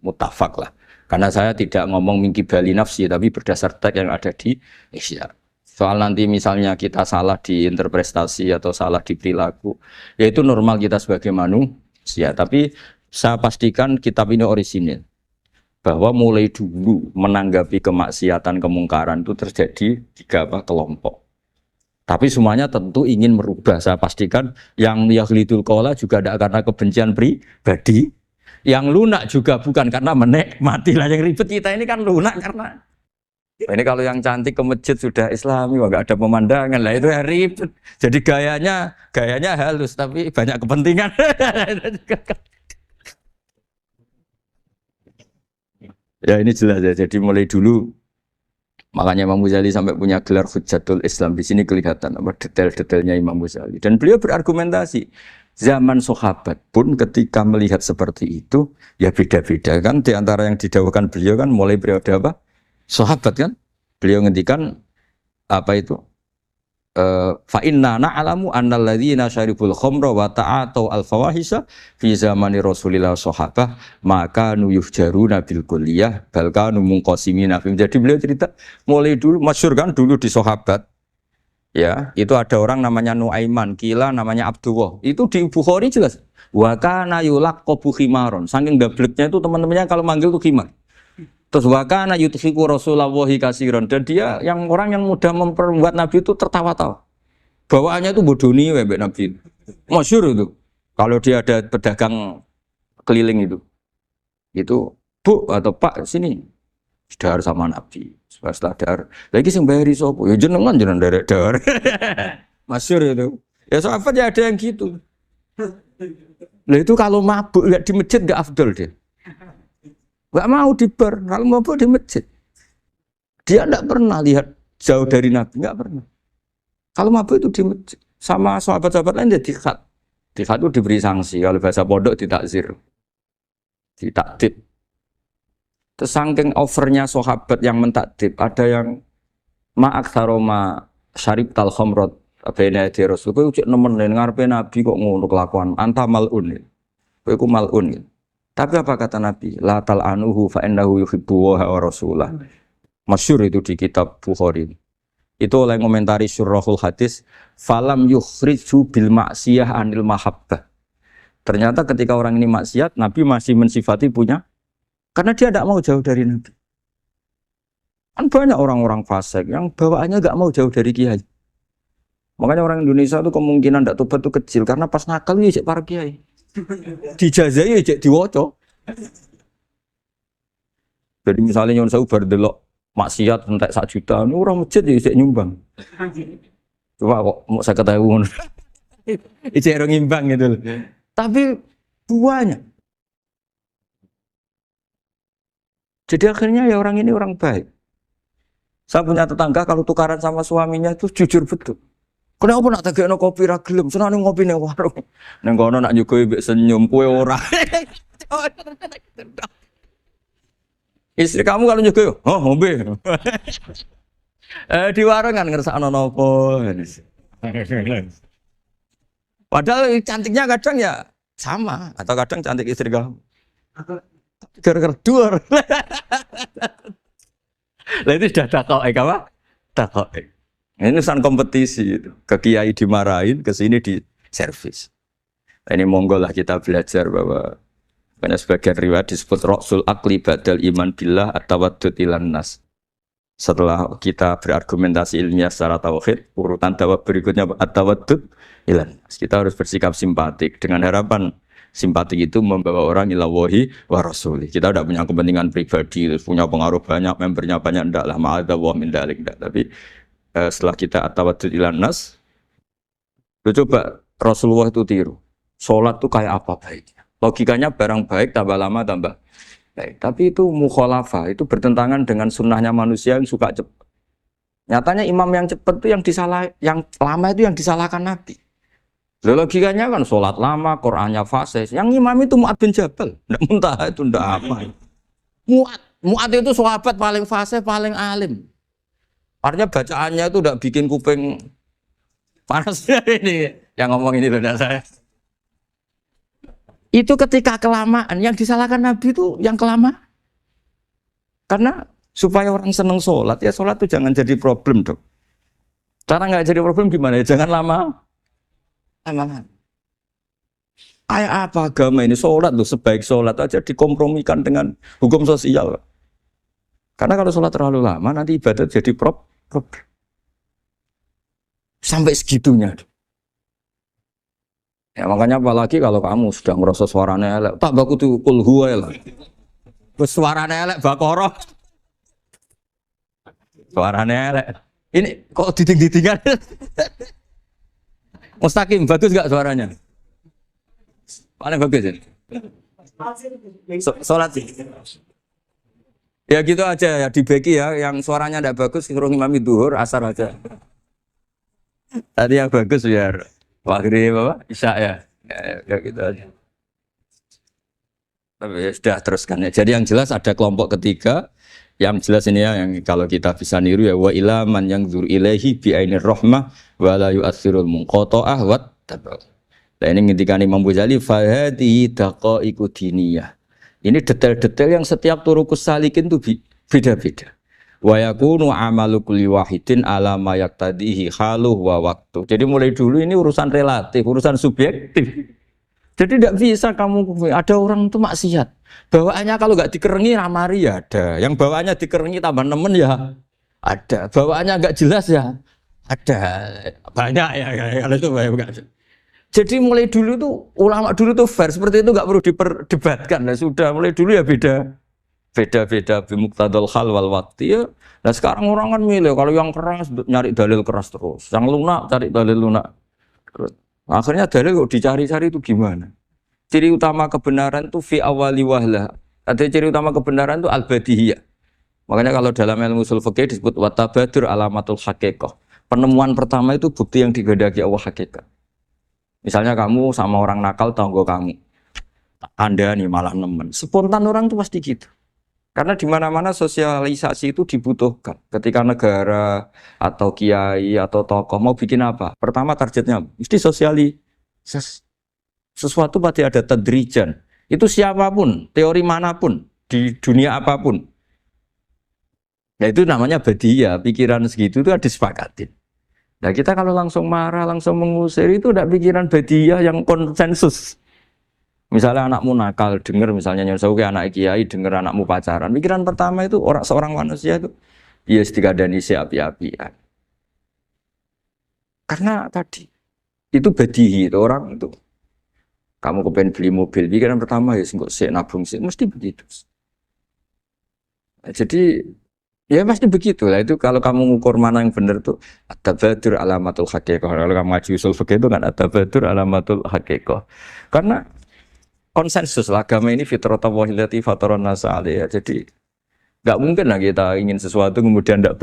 Speaker 1: mutafak lah. Karena saya tidak ngomong mingki bali nafsi tapi berdasar teks yang ada di Ihya. Soal nanti misalnya kita salah di interpretasi atau salah di perilaku, ya itu normal kita sebagai manusia. Tapi saya pastikan kitab ini orisinil. Bahwa mulai dulu menanggapi kemaksiatan, kemungkaran itu terjadi 3 kelompok. Tapi semuanya tentu ingin merubah. Saya pastikan yang yahlidul qola juga tidak karena kebencian pribadi. Yang lunak juga bukan karena menikmati. Lah yang ribet kita ini kan lunak karena ini kalau yang cantik ke masjid sudah Islami, wah gak ada pemandangan lah itu ya ribet. Jadi gayanya halus tapi banyak kepentingan. Ya ini jelas ya. Jadi mulai dulu makanya Imam Ghazali sampai punya gelar Hujjatul Islam. Di sini kelihatan apa detail-detailnya Imam Ghazali. Dan beliau berargumentasi. Zaman sahabat pun ketika melihat seperti itu ya beda-beda kan. Di antara yang didawahkan beliau kan mulai periode apa? Sahabat kan. Beliau ngendikan apa itu? Fa inna na'lamu annal ladzina syaribul khamra wa ta'atu al-fawahisha fi zamani Rasulillah sahabah maka nuyuhjaruna bil kulliyah bal kanu munqasimina. Jadi beliau cerita mulai dulu masyhur kan dulu di sahabat. Ya, itu ada orang namanya Nuaiman, kila namanya Abdullah. Itu di Bukhari jelas. Wa kana yulaqabu khimaron. Saking gableknya itu teman-temannya kalau manggil tuh khimar. Terus wa kana yuthiqu Rasulullah katsiran. Dan dia yang orang yang mudah memperbuat Nabi itu tertawa-tawa. Bawaannya itu bodoni mbek Nabi. Masyhur itu. Kalau dia ada pedagang keliling itu. Itu, Bu atau Pak sini. Dahar sama Nabi. Setelah dahar. Lagi sing bayari sapa? Ya jenengan derek dahar. Masyhur itu. Ya sahabat ya ada yang gitu. Lah itu kalau mabuk enggak di masjid enggak afdol dia. Enggak mau di bar, kalau mabuk di masjid. Dia enggak pernah lihat jauh dari Nabi, enggak pernah. Kalau mabuk itu di masjid. Sama sahabat-sahabat lain dia dikhat. Dikhat itu diberi sanksi. Kalau bahasa pondok ditakzir. Ditakdib. Saking overnya sahabat yang mentakdib, ada yang ma'aktsaroma syarib tal khamrat bena di Rasul. Kowe cek nemen ning ngarepe Nabi kok ngono kelakuan. Anta malun. Kowe ku malun. Tapi apa kata Nabi? La tal anuhu fa innahu yuhibbu wa rasulah. Masyhur itu di kitab Bukhari. Itu oleh komentari Syurahul Hadis, falam yukhriju bil maksiyah anil mahabbah. Ternyata ketika orang ini maksiat, Nabi masih mensifati punya. Karena dia tidak mau jauh dari Nabi. Kan banyak orang-orang fasik yang bawaannya nggak mau jauh dari kiai. Makanya orang Indonesia itu kemungkinan tidak tobat itu kecil karena pas nakal ya cek para kiai. Dijazai ya cek diwoco. Jadi misalnya nyon sewu bar delok maksiat entek 1 juta, ini orang masjid ya cek nyumbang. Coba kok mau saya ketahui. Cek orang imbang gitu. Tapi buahnya. Jadi akhirnya ya orang ini orang baik. Saya punya tetangga kalau tukaran sama suaminya itu jujur betul. Kenapa nak tagekno kopi ra gelem, senane ngopi ning warung. Ning kono nak nyugoi mbek senyum kowe ora. Istri kamu kalau nyugoi, oh ngombe. Di warung kan ngersakno nopo. Padahal cantiknya kadang ya sama atau kadang cantik istri kamu. Gara-gara dua. Lah itu sudah takoek apa? Takoek. Ini urusan kompetisi itu. Ke kiai dimarahin, ke sini di servis. Ini monggo lah kita belajar bahwa karena sebagian riwayat disebut Rasul Akli Badal Iman Billah At-Tawaddud Ilan Nas. Setelah kita berargumentasi ilmiah secara tauhid, urutan jawab berikutnya At-Tawaddud Ilan Nas. Kita harus bersikap simpatik dengan harapan simpatik itu membawa orang ila wahi wa rasuli. Kita tidak punya kepentingan pribadi, punya pengaruh banyak, membernya banyak, tidak lah ma'adha wa min dalik, tidak. Tapi setelah kita at-tawaddud ilan nas, coba Rasulullah itu tiru. Sholat itu kayak apa baiknya? Logikanya barang baik tambah lama tambah baik. Tapi itu mukhalafah, itu bertentangan dengan sunnahnya manusia yang suka cepat. Nyatanya imam yang cepat itu yang lama itu yang disalahkan Nabi. Logikanya kan sholat lama, Qur'annya fase. Yang imam itu Mu'ad bin Jabal. Nggak muntah itu, nggak apa. Mu'ad itu sahabat paling fase, paling alim. Artinya bacaannya itu udah bikin kuping panas. Ini yang ngomong ini tidak saya. Itu ketika kelamaan, yang disalahkan Nabi itu yang kelamaan. Karena supaya orang seneng sholat, ya sholat itu jangan jadi problem dong. Cara nggak jadi problem gimana ya? Jangan lama. Kayak apa agama ini? Sholat loh, sebaik sholat aja dikompromikan dengan hukum sosial. Karena kalau sholat terlalu lama, nanti ibadat jadi problem. Sampai segitunya. Ya makanya apalagi kalau kamu sudah merasa suaranya elek, tak baku tuh kulhu lah. Terus suaranya elek bakoroh. Suaranya elek. Ini kok diting-ditingan? Mustaqim, bagus gak suaranya? Paling bagus ya? Sholat sih. Ya gitu aja ya, dibagi ya, yang suaranya tidak bagus, suruh imami duhur, asar aja. Tadi yang bagus biar maghrib apa? Isya ya. Ya gitu aja. Tapi ya sudah teruskan ya. Jadi yang jelas ada kelompok ketiga, yang jelas ini ya, yang kalau kita bisa niru ya, wa ila man yang zur ilaihi bi ainir rahmah wa la yu'athirul munqata'ah wa tabaq. Nah ini ngendikan Imam Ghazali fa hadhihi daqaiqu diniyah. Ini detail-detail yang setiap turukus salikin itu beda-beda. Wa yakunu amalu kulli wahidin ala ma yaqtadihi haluhu wa waqtu. Jadi mulai dulu ini urusan relatif, urusan subjektif. Jadi tidak bisa kamu ada orang itu maksiat. Bawaannya kalau nggak dikerengi ramari ya ada. Yang bawaannya dikerengi tambah nemen ya ada. Bawaannya nggak jelas ya ada. Banyak ya kalau itu banyak. Jadi mulai dulu tuh ulama dulu tuh fair seperti itu nggak perlu diperdebatkan. Nah, sudah mulai dulu ya beda bimuqtadal hal wal waqti ya. Nah sekarang orang kan milih kalau yang keras nyari dalil keras terus, yang lunak cari dalil lunak terus. Akhirnya dalil kok dicari-cari itu gimana? Ciri utama kebenaran itu fi awali wahlah. Ada ciri utama kebenaran itu al-badihiyah. Makanya kalau dalam ilmu ushul fikih disebut watabadur alamatul haqiqah. Penemuan pertama itu bukti yang digandaki Allah hakikat. Misalnya kamu sama orang nakal tanggo kamu, Anda nih malah nemen. Spontan orang itu pasti gitu. Karena di mana-mana sosialisasi itu dibutuhkan. Ketika negara atau kiai atau tokoh mau bikin apa? Pertama targetnya mesti sosialisasi. Sesuatu pasti ada tadrijan. Itu siapapun, teori manapun, di dunia apapun. Nah itu namanya badiyah, pikiran segitu itu disepakatin. Nah kita kalau langsung marah, langsung mengusir itu udah pikiran badiyah yang konsensus. Misalnya anakmu nakal, dengar misalnya nyusul ke anak kiai, dengar anakmu pacaran. Pikiran pertama itu seorang manusia itu, ya istikadani si api-apian. Karena tadi itu badihi itu orang itu. Kamu kepengen beli mobil, pikiran pertama ya singkok sik nabung sik, mesti begitu. Nah, jadi ya pasti begitu lah itu kalau kamu ngukur mana yang benar tuh at-tabadur alamatul haqiqah. Kalau kamu ngaji usul fikih itu kan at-tabadur alamatul haqiqah. Karena konsensus lah agama ini fitratallahi allati fataran nasa 'alaiha. Jadi enggak mungkin lah kita ingin sesuatu kemudian tidak